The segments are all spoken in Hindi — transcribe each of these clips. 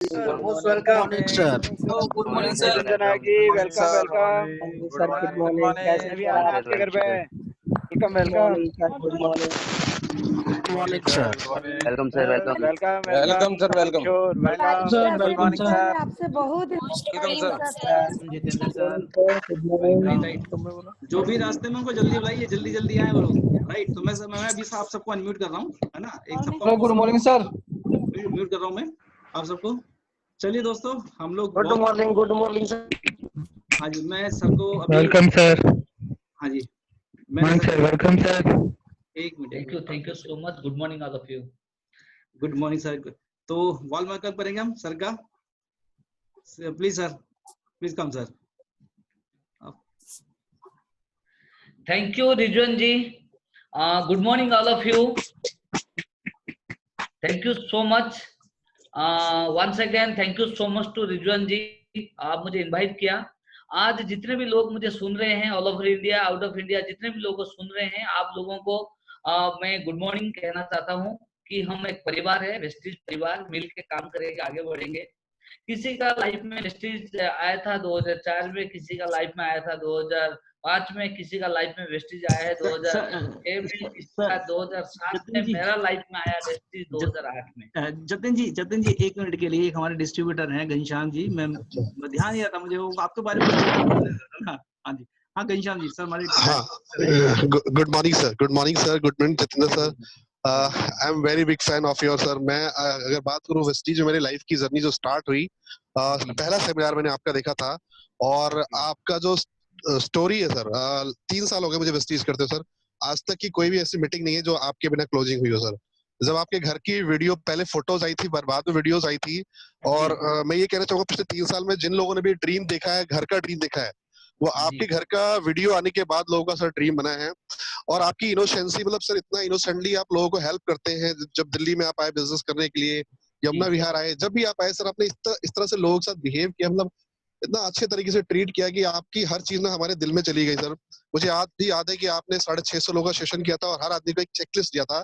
Sir, most Good welcome. morning, sir. Oh, good morning, sir. Niranjana ji, Good morning, welcome, sir. welcome. Sir good Good morning, कैसे morning. मैं हैं भी सर आना आप? आपके घर पे। Welcome, good welcome. Morning sir, good morning. Good morning, Sir, sir. good morning. Welcome sir, welcome. Welcome, Welcome, welcome. sir. Welcome. Sure, welcome welcome. Sir, good welcome morning sir. Sir. आपसे बहुत Welcome, sir. Sir Jitendra good sir, morning sir, good morning. Right. जो भी रास्ते में उनको जल्दी बुलाइए, जल्दी जल्दी आए वो लोग। राइट, तो मैं अभी आप सबको अनम्यूट कर रहा हूँ, है ना। एक सबको गुड मॉर्निंग सर। म्यूट कर रहा हूँ मैं आप सबको। चलिए दोस्तों, हम लोग गुड बहुत। Morning sir. हाँ जी, मैं सबको अभी। Welcome sir. हाँ जी, मैंने सर सबको वेलकम सर। एक minute. Thank you so much. Good morning all of you. Good morning sir. तो वॉल मार्कअप करेंगे हम सर का। Please sir, please come sir. Thank you Rizwan ji. Good morning all of you. Thank you so much. Once again thank you so much to Rizwan ji. आप मुझे इनवाइट किया। आज जितने भी लोग मुझे सुन रहे हैं, all over India, out of India, जितने भी लोग को सुन रहे हैं, आप लोगों को मैं गुड मॉर्निंग कहना चाहता हूँ कि हम एक परिवार है, वेस्टीज परिवार, मिल के काम करेंगे, आगे बढ़ेंगे। किसी का लाइफ में वेस्टीज आया था 2004 में, किसी का लाइफ में आया था 2005 में, किसी का लाइफ में वेस्टीज आया है 2006 में, किसी का 2007 जतिन में, जी, मेरा लाइफ में आया वेस्टीज 2008 में। जतिन जी एक मिनट के लिए, एक हमारे डिस्ट्रीब्यूटर हैं घनश्याम जी। मैं ध्यान नहीं आता मुझे, वो आपके बारे में कुछ हाँ जी, हाँ घनश्याम जी सर हमारे। हाँ, good morning sir, good morning sir, good morning Jitendra sir. I am very big fan of your sir. मैं अगर बात करूं वेस्टीज में मेरी लाइफ की जर्नी जो स्टार्ट हुई, पहला सेमिनार मैंने आपका देखा था। और आपका जो स्टोरी है सर, 3 साल हो गए मुझे वेस्टीज करते हो सर। आज तक की कोई भी ऐसी मीटिंग नहीं है जो आपके बिना क्लोजिंग हुई हो सर। जब आपके घर की वीडियो, पहले फोटोज आई थी, बाद में वीडियोज आई थी। और मैं ये कहना चाहूंगा पिछले 3 साल में जिन लोगों ने भी ड्रीम देखा है, घर का ड्रीम देखा है, वो आपके घर का वीडियो आने के बाद लोगों का सर ड्रीम बना है। और आपकी इनोसेंसी, मतलब सर इतना इनोसेंटली आप लोगों को हेल्प करते हैं। जब दिल्ली में आप आए बिजनेस करने के लिए, यमुना विहार आए, जब भी आप आए सर, आपने इस तरह से लोगों के साथ बिहेव किया, मतलब इतना अच्छे तरीके से ट्रीट किया कि आपकी हर चीज ना हमारे दिल में चली गई सर। मुझे आज भी याद है कि आपने 650 लोगों का सेशन किया था और हर आदमी को एक चेकलिस्ट दिया था।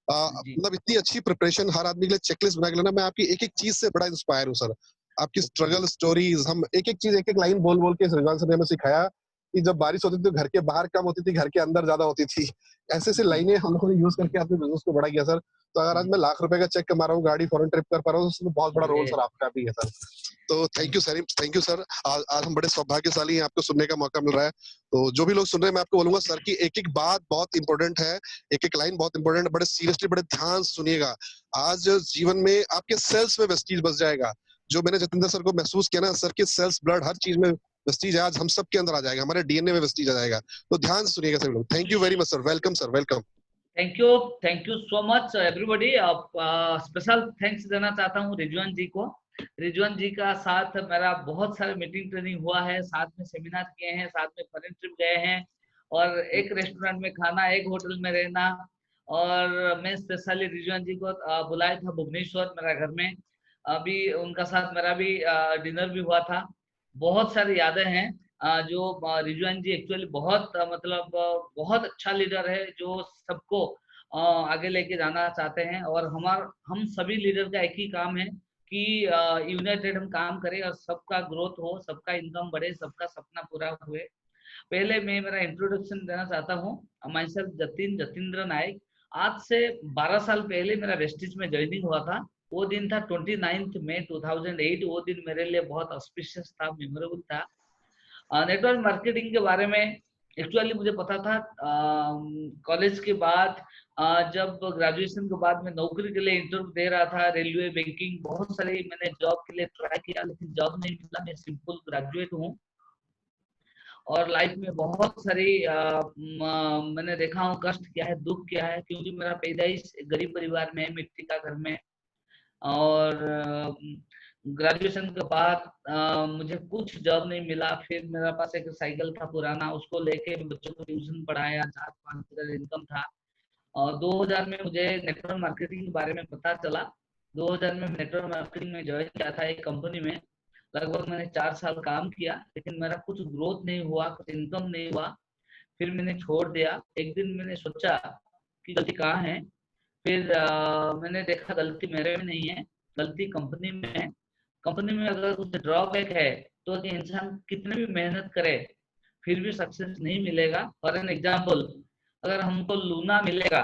मतलब इतनी अच्छी प्रिपरेशन, हर आदमी के लिए चेकलिस्ट बना के लाना। मैं आपकी एक एक चीज से बड़ा इंस्पायर हूँ सर। आपकी स्ट्रगल स्टोरीज, हम एक एक चीज, एक एक लाइन बोल बोल के रिजवान सर ने हमें सिखाया कि जब बारिश होती थी तो घर के बाहर कम होती थी, घर के अंदर ज्यादा होती थी। ऐसे ऐसे लाइनें हम लोगों ने यूज करके अपने बिजनेस को बड़ा किया सर। तो अगर आज मैं लाख रुपए का चेक कमा रहा हूँ, गाड़ी फॉरेन ट्रिप कर पा रहा हूँ, उसमें बहुत बड़ा रोल सर आपका भी है सर। तो thank you sir, thank you sir. आज हम बड़े सौभाग्यशाली हैं, आपको सुनने का मौका मिल रहा है। तो जो भी लोग सुन रहे हैं, मैं आपको बोलूंगा सर की एक एक बात बहुत इंपॉर्टेंट है, एक एक लाइन बहुत इंपॉर्टेंट है। बड़े सीरियसली, बड़े ध्यान से सुनिएगा। आज जीवन में आपके सेल्स में वेस्टीज बस जाएगा। जो मैंने जितेंद्र सर को महसूस किया ना, सर के सेल्स, ब्लड, हर चीज में वेस्टीज है। आज हम सब के अंदर आ जाएगा, हमारे डीएनए में वेस्टीज आ जाएगा। तो ध्यान से सुनिएगा सर लोग। Thank you very much sir. Welcome sir, welcome. Thank you so much everybody. Special thanks देना चाहता हूँ रिजवान जी को। रिजवान जी का साथ मेरा बहुत सारे मीटिंग ट्रेनिंग हुआ है, साथ में सेमिनार किए हैं, साथ में फॉरेन ट्रिप गए हैं, और एक रेस्टोरेंट में खाना, एक होटल में रहना। और मैं स्पेशली रिजवान जी को बुलाया था भुवनेश्वर मेरा घर में। अभी उनका साथ मेरा भी डिनर भी हुआ था। बहुत सारी यादें हैं। जो रिजवान जी एक्चुअली बहुत मतलब बहुत अच्छा लीडर है, जो सबको आगे लेके जाना चाहते हैं। और हम सभी लीडर का एक ही काम है कि यूनाइटेड हम काम करें और सबका ग्रोथ हो, सबका इनकम बढ़े, सबका सपना पूरा हुए। पहले मैं मेरा इंट्रोडक्शन देना चाहता हूँ। माई सेल्फ जतिंद्र नायक। आज से 12 साल पहले मेरा वेस्टिज में ज्वाइनिंग हुआ था। वो दिन था 29 मई 2008। वो दिन मेरे लिए बहुत ऑस्पिशियस था, मेमोरेबल था। नेटवर्क मार्केटिंग के बारे में एक्चुअली मुझे पता था कॉलेज के बाद। जब ग्रेजुएशन के बाद मैं नौकरी के लिए इंटरव्यू दे रहा था, रेलवे, बैंकिंग, बहुत सारी मैंने जॉब के लिए ट्राई किया, लेकिन जॉब नहीं मिला। मैं सिंपल ग्रेजुएट हूँ और लाइफ में बहुत सारी मैंने देखा हूँ कष्ट क्या है, दुख क्या है, क्योंकि मेरा पैदाइश गरीब परिवार में है, मिट्टी का घर में। और ग्रेजुएशन के बाद मुझे कुछ जॉब नहीं मिला। फिर मेरे पास एक साइकिल था पुराना, उसको लेके बच्चों को ट्यूशन पढ़ाया, 4-5 हज़ार इनकम था। और 2000 में मुझे नेटवर्क मार्केटिंग के बारे में पता चला। 2000 में नेटवर्क मार्केटिंग में ज्वाइन किया था एक कंपनी में। लगभग मैंने 4 साल काम किया, लेकिन मेरा कुछ ग्रोथ नहीं हुआ, कुछ इनकम नहीं हुआ। फिर मैंने छोड़ दिया। एक दिन मैंने सोचा कि गलती कहाँ है। फिर मैंने देखा गलती मेरे में नहीं है, गलती कंपनी में है। कंपनी में अगर कुछ ड्रॉबैक है तो कि इंसान कितने भी मेहनत करे फिर भी सक्सेस नहीं मिलेगा। फॉर एन एग्जाम्पल, अगर हमको लूना मिलेगा,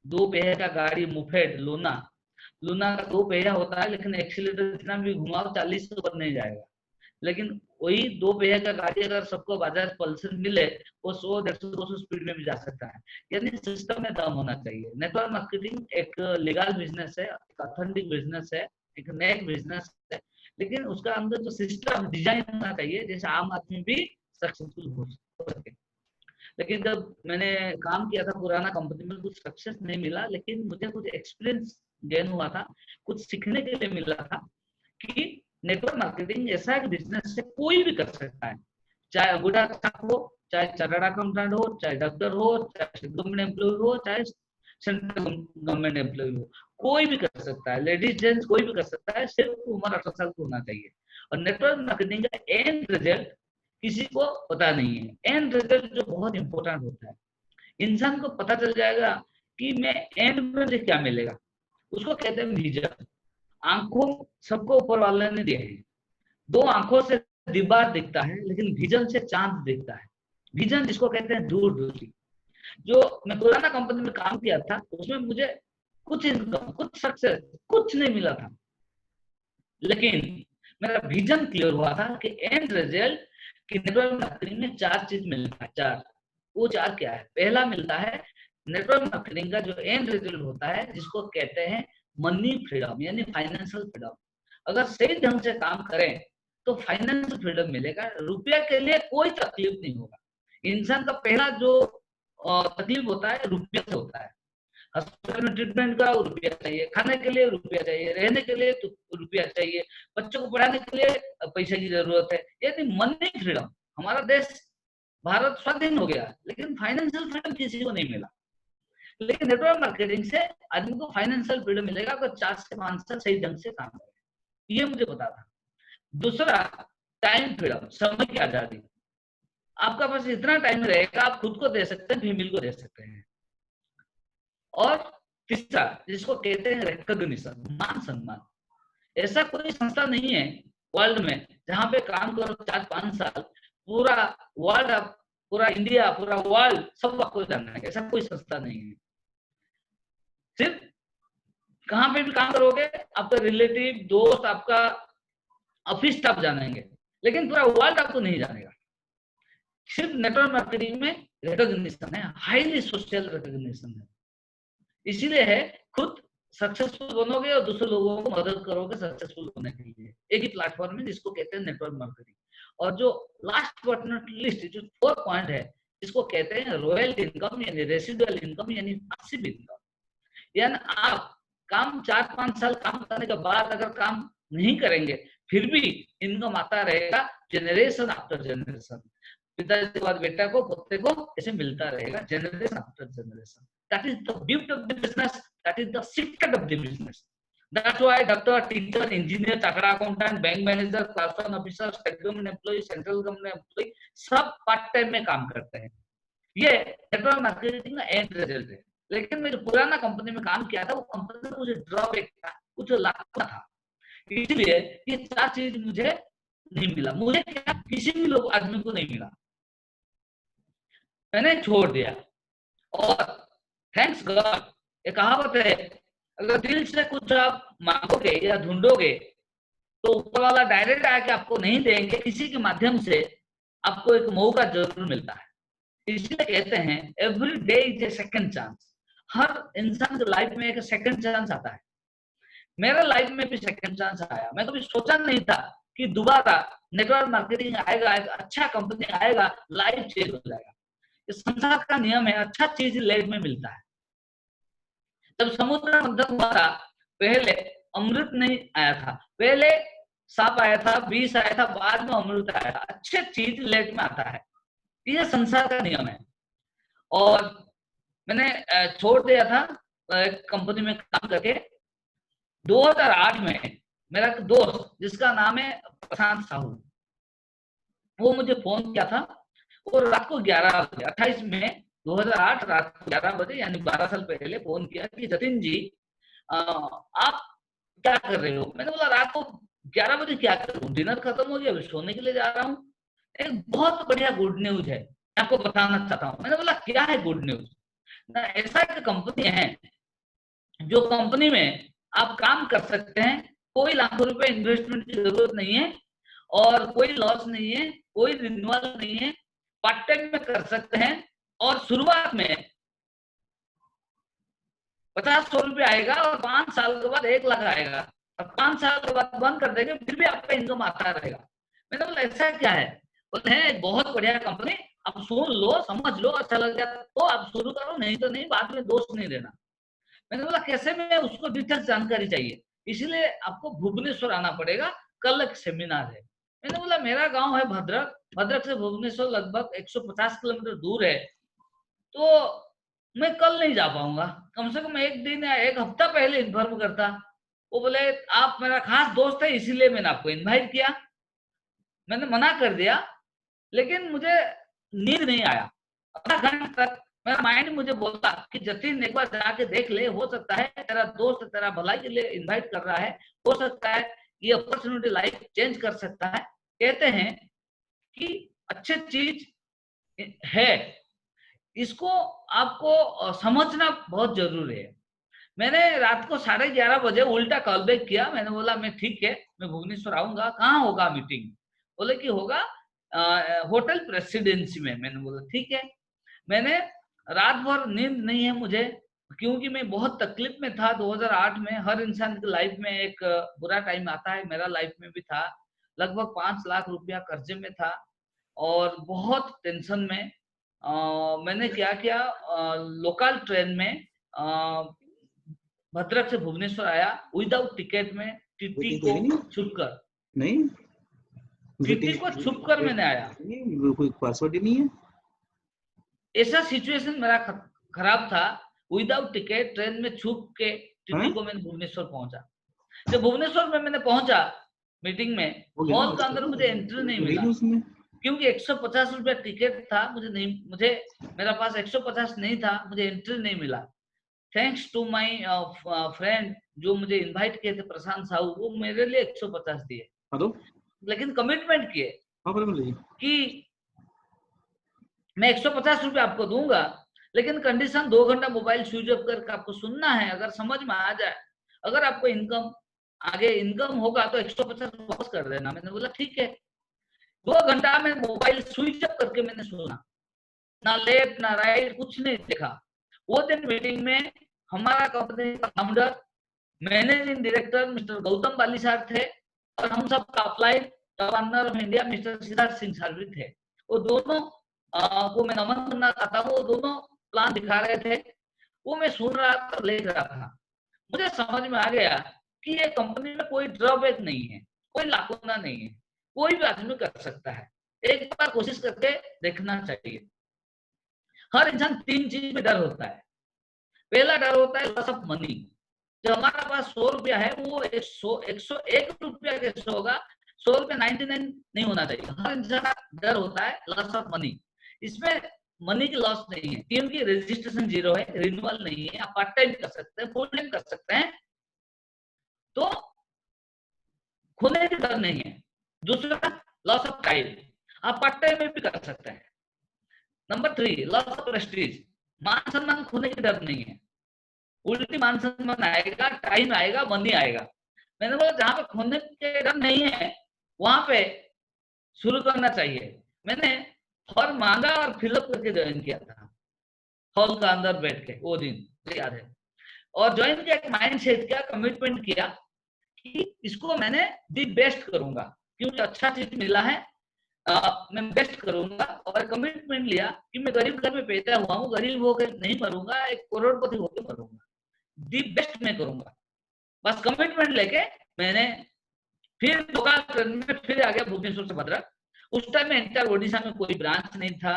2 पहिए का गाड़ी मुफेड लूना, लूना का 2 पहिया होता है लेकिन एक्सीलेटर जितना भी घुमाओ 40 से ऊपर नहीं जाएगा। लेकिन वही 2 पहिया का गाड़ी अगर सबको बजाज पल्सर मिले, वो 100, 150, 200 स्पीड में भी जा सकता है। यानी सिस्टम में दम होना चाहिए। नेटवर्क मार्केटिंग एक लीगल बिजनेस है, एक ऑथेंटिक बिजनेस है, एक नेक बिजनेस है, लेकिन उसका अंदर जो सिस्टम डिजाइन होना चाहिए जैसे आम आदमी भी सक्सेसफुल हो सके। लेकिन जब मैंने काम किया था पुराना कंपनी में, कुछ सक्सेस नहीं मिला, लेकिन मुझे कुछ एक्सपीरियंस गेन हुआ था, कुछ सीखने के लिए मिला था कि नेटवर्क मार्केटिंग ऐसा एक बिजनेस है, कोई भी कर सकता है, चाहे अंगूठा छाप हो, चाहे चार्टर्ड अकाउंटेंट हो, चाहे डॉक्टर हो, चाहे गवर्नमेंट एम्प्लॉय हो, चाहे सेंट्रल गवर्नमेंट एम्प्लॉय हो, कोई भी कर सकता है, लेडीज जेंट्स कोई भी कर सकता है, सिर्फ उम्र 18 साल की होना चाहिए। और नेटवर्क मार्केटिंग का एंड रिजल्ट किसी को पता नहीं है। एंड रिजल्ट जो बहुत इंपॉर्टेंट होता है, इंसान को पता चल जाएगा कि मैं एंड में मुझे क्या मिलेगा, उसको कहते हैं विजन। आंखों सबको ऊपर वाले ने दिए हैं, 2 आंखों से दीवार दिखता है लेकिन विजन से चांद दिखता है। विजन जिसको कहते हैं दूरदृष्टि। जो मैं पुराना कंपनी में काम किया था उसमें मुझे कुछ इनकम, कुछ सक्सेस, कुछ नहीं मिला था, लेकिन मेरा विजन क्लियर हुआ था कि एंड रिजल्ट कि नेटवर्क मार्केटिंग में 4 चीज मिलता है। 4, वो 4 क्या है? पहला मिलता है नेटवर्क मार्केटिंग का जो एंड रिजल्ट होता है जिसको कहते हैं मनी फ्रीडम, यानी फाइनेंशियल फ्रीडम। अगर सही ढंग से काम करें तो फाइनेंशियल फ्रीडम मिलेगा, रुपया के लिए कोई तकलीफ नहीं होगा। इंसान का पहला जो तकलीफ होता है रुपया से होता है। हॉस्पिटल में ट्रीटमेंट कराओ, रुपया चाहिए, खाने के लिए रुपया चाहिए, रहने के लिए तो रुपया चाहिए, बच्चों को पढ़ाने के लिए पैसे की जरूरत है। यानी मनी फ्रीडम। हमारा देश भारत स्वाधीन हो गया लेकिन फाइनेंशियल फ्रीडम किसी को नहीं मिला। लेकिन नेटवर्क मार्केटिंग से आदमी को फाइनेंशियल फ्रीडम मिलेगा अगर 4 से 5 साल सही ढंग से काम करे। ये मुझे पता था। दूसरा, टाइम फ्रीडम, समय की आजादी। आपका पास इतना टाइम रहेगा, आप खुद को दे सकते हैं, फैमिली को दे सकते हैं। और तीसरा, जिसको कहते हैं रिकॉग्निशन, मान सम्मान। ऐसा कोई संस्था नहीं है वर्ल्ड में जहां पे काम करो 4-5 साल, पूरा वर्ल्ड, पूरा इंडिया, पूरा वर्ल्ड सब आपको जानना है, ऐसा कोई संस्था नहीं है। सिर्फ कहां पे भी काम करोगे आपका रिलेटिव, दोस्त, आपका ऑफिस स्टाफ जानेंगे, लेकिन पूरा वर्ल्ड आपको नहीं जानेगा। सिर्फ नेटवर्क मार्केटिंग में रिकॉग्निशन है, हाईली सोशल रिकॉग्निशन है। इसीलिए है खुद सक्सेसफुल बनोगे और दूसरे लोगों को मदद करोगे सक्सेसफुल होने के लिए। एक ही प्लेटफॉर्म है जिसको कहते हैं नेटवर्क मार्केटिंग। और जो लास्ट बट नॉट लिस्ट, जो 4th पॉइंट है, इसको कहते हैं रॉयल इनकम, यानी रेसिडुअल इनकम, यानी पैसिव इनकम। यानी आप काम 4-5 साल काम करने के बाद अगर काम नहीं करेंगे फिर भी इनकम आता रहेगा, जनरेशन आफ्टर जनरेशन। पिताजी के बाद बेटा को, पोते को, ऐसे मिलता रहेगा, generation after generation. That is the beauty of the business. That is the secret of the business. That's why doctor, teacher, engineer, chartered accountant, bank manager, class 1 officer, state government employee, central government employee, सब पार्ट टाइम में काम करते हैं। ये नेटवर्क मार्केटिंग का एंड रिजल्ट है। लेकिन मैं जो पुराना कंपनी में काम किया था, वो कंपनी में मुझे ड्रॉबैक था, कुछ लाखों था, इसलिए ये 4 चीज मुझे नहीं मिला। मुझे क्या, किसी भी लोग आदमी को नहीं मिला, मैंने छोड़ दिया। और थैंक्स गॉड, ये कहावत है, अगर दिल से कुछ आप मांगोगे या ढूंढोगे तो ऊपर वाला डायरेक्ट आके आपको नहीं देंगे, किसी के माध्यम से आपको एक मौका जरूर मिलता है। इसलिए कहते हैं every day is a second chance. हर इंसान के लाइफ में एक सेकंड चांस आता है। मेरे लाइफ में भी सेकंड चांस आया। मैं कभी सोचा नहीं था कि दोबारा नेटवर्क मार्केटिंग आएगा, एक अच्छा कंपनी आएगा, लाइफ चेंज हो जाएगा। इस संसार का नियम है, अच्छा चीज लेट में मिलता है। जब समुद्र मंथन हुआ था, पहले अमृत नहीं आया था, पहले सांप आया था, विष आया था, बाद में अमृत आया था। अच्छे चीज लेट में आता है, ये संसार का नियम है। और मैंने छोड़ दिया था कंपनी में काम करके। 2008 में मेरा एक दोस्त जिसका नाम है प्रशांत साहू, वो मुझे फोन किया था। और रात को 11 बजे, 28 मई 2008 रात को 11 बजे, यानी 12 साल पहले फोन किया कि जतिन जी आप क्या कर रहे हो। मैंने बोला रात को 11 बजे क्या करूं, डिनर खत्म हो गया, अभी सोने के लिए जा रहा हूँ। एक बहुत बढ़िया गुड न्यूज है, मैं आपको बताना चाहता हूँ। मैंने बोला क्या है गुड न्यूज ना, ऐसा एक कंपनी है जो कंपनी में आप काम कर सकते हैं, कोई लाखों रुपए इन्वेस्टमेंट की जरूरत नहीं है और कोई लॉस नहीं है, कोई रिन्यूअल नहीं है, पार्ट टाइम में कर सकते हैं और शुरुआत में 50-100 रुपये आएगा और 5 साल के बाद 1 लाख आएगा और 5 साल के बाद बंद कर देंगे, फिर भी आपका इनकम आता रहेगा। मैंने बोला ऐसा क्या है, बोलते हैं बहुत बढ़िया कंपनी, आप सुन लो, समझ लो, अच्छा लग गया तो आप शुरू करो, नहीं तो नहीं, बाद में दोस्त नहीं देना। मैंने बोला कैसे, में उसको डिटेल्स जानकारी चाहिए, इसीलिए आपको भुवनेश्वर आना पड़ेगा, कल एक सेमिनार है। मैंने बोला मेरा गांव है भद्रक, भद्रक से भुवनेश्वर लगभग 150 किलोमीटर दूर है, तो मैं कल नहीं जा पाऊंगा, कम से कम 1 दिन या 1 हफ्ता पहले इन्फॉर्म करता। वो बोले आप मेरा खास दोस्त है इसीलिए मैंने आपको इनवाइट किया। मैंने मना कर दिया, लेकिन मुझे नींद नहीं आया आधा घंटा तक। मेरा माइंड मुझे बोलता कि जतिन एक बार जाके देख ले, हो सकता है तेरा दोस्त तेरा भलाई के लिए इनवाइट कर रहा है, हो सकता है ये अपॉर्चुनिटी लाइफ चेंज कर सकता है। कहते हैं कि अच्छी चीज है, इसको आपको समझना बहुत जरूरी है। मैंने रात को 11:30 बजे उल्टा कॉल बैक किया, मैंने बोला मैं ठीक है, मैं भुवनेश्वर आऊंगा, कहाँ होगा मीटिंग, बोले कि होगा होटल प्रेसिडेंसी में। मैंने बोला ठीक है। मैंने रात भर नींद नहीं है मुझे, क्योंकि मैं बहुत तकलीफ में था। 2008 में हर इंसान की लाइफ में एक बुरा टाइम आता है, मेरा लाइफ में भी था। लगभग 5 लाख रुपया कर्जे में था और बहुत टेंशन में। मैंने क्या किया, लोकल ट्रेन में भद्रक से भुवनेश्वर आया विदाउट टिकट में, टीटी को छुपकर, नहीं, टीटी को छुपकर मैंने आया। कोई पासवर्ड ही नहीं है। ऐसा सिचुएशन मेरा खराब था, विदाउट टिकट ट्रेन में छुप के टीटी को मैंने भुवनेश्वर पहुंचा। जब भुवनेश्वर में मैंने पहुंचा मीटिंग में, हॉल के अंदर मुझे एंट्री नहीं मिला, क्योंकि 150 रुपया टिकट था, मुझे मेरा पास 150 नहीं था, मुझे एंट्री नहीं मिला। थैंक्स टू माय फ्रेंड जो मुझे इनवाइट किए थे, प्रशांत साहू, वो मेरे लिए 150 दिए, लेकिन कमिटमेंट किए कि मैं 150 रुपये आपको दूंगा, लेकिन कंडीशन 2 घंटा मोबाइल स्विच ऑफ करके आपको सुनना है। अगर समझ में आ जाए, अगर आपको इनकम आगे इनकम होगा तो 150 वापस कर देना। मैंने बोला ठीक है। 2 घंटा में मोबाइल स्विच ऑफ करके मैंने सुना, ना लेफ्ट ना राइट, कुछ नहीं देखा। वो दिन मीटिंग में हमारा कंपनी का founder, managing director mister Gautam Bali sir थे और हम सब का upline governor of India mister Siddharth Singh sir भी थे। वो दोनों को मैं नमन करना चाहता हूँ। वो दोनों प्लान दिखा रहे थे, वो मैं सुन रहा था, लिख रहा था। मुझे समझ में आ गया कि ये कंपनी में कोई ड्रॉबैक नहीं है, कोई लाकुना नहीं है, कोई भी आदमी कर सकता है, एक बार कोशिश करके देखना चाहिए। हर इंसान 3 चीज में डर होता है। पहला डर होता है लॉस ऑफ मनी। जो हमारा पास 100 रुपया है, वो 101 रुपया कैसे होगा, 100 रुपया 99 नहीं होना चाहिए। हर इंसान का डर होता है लॉस ऑफ मनी। इसमें मनी की लॉस नहीं है, क्योंकि रजिस्ट्रेशन 0 है, रिन्यूअल नहीं है, आप पार्ट टाइम कर सकते हैं, फुल टाइम कर सकते हैं, तो खोने का डर नहीं है। दूसरा लॉस ऑफ टाइम, आप पार्ट टाइम में भी कर सकते हैं। नंबर 3 लॉस ऑफ प्रेस्टीज, मान सम्मान खोने का डर नहीं है, उल्टी मान सम्मान आएगा, टाइम आएगा, मनी आएगा। मैंने बोला जहां पे खोने के डर नहीं है वहां पे शुरू करना चाहिए। मैंने फॉर्म मांगा और फिलअप करके ज्वाइन किया था, हॉल का अंदर बैठ के, वो दिन याद है। और ज्वाइन किया, माइंड सेट किया, कमिटमेंट किया कि इसको मैंने दी बेस्ट करूंगा, क्योंकि अच्छा चीज मिला है, मैं बेस्ट करूंगा। और कमिटमेंट लिया कि मैं गरीब घर में पैदा हुआ हूँ, गरीब होकर नहीं मरूंगा, एक करोड़पति होकर मरूंगा, दी बेस्ट मैं करूंगा। बस कमिटमेंट लेके मैंने फिर ट्रेन में फिर आ गया भुवनेश्वर से भद्रक। उस टाइम में एंटायर ओडिशा में कोई ब्रांच नहीं था,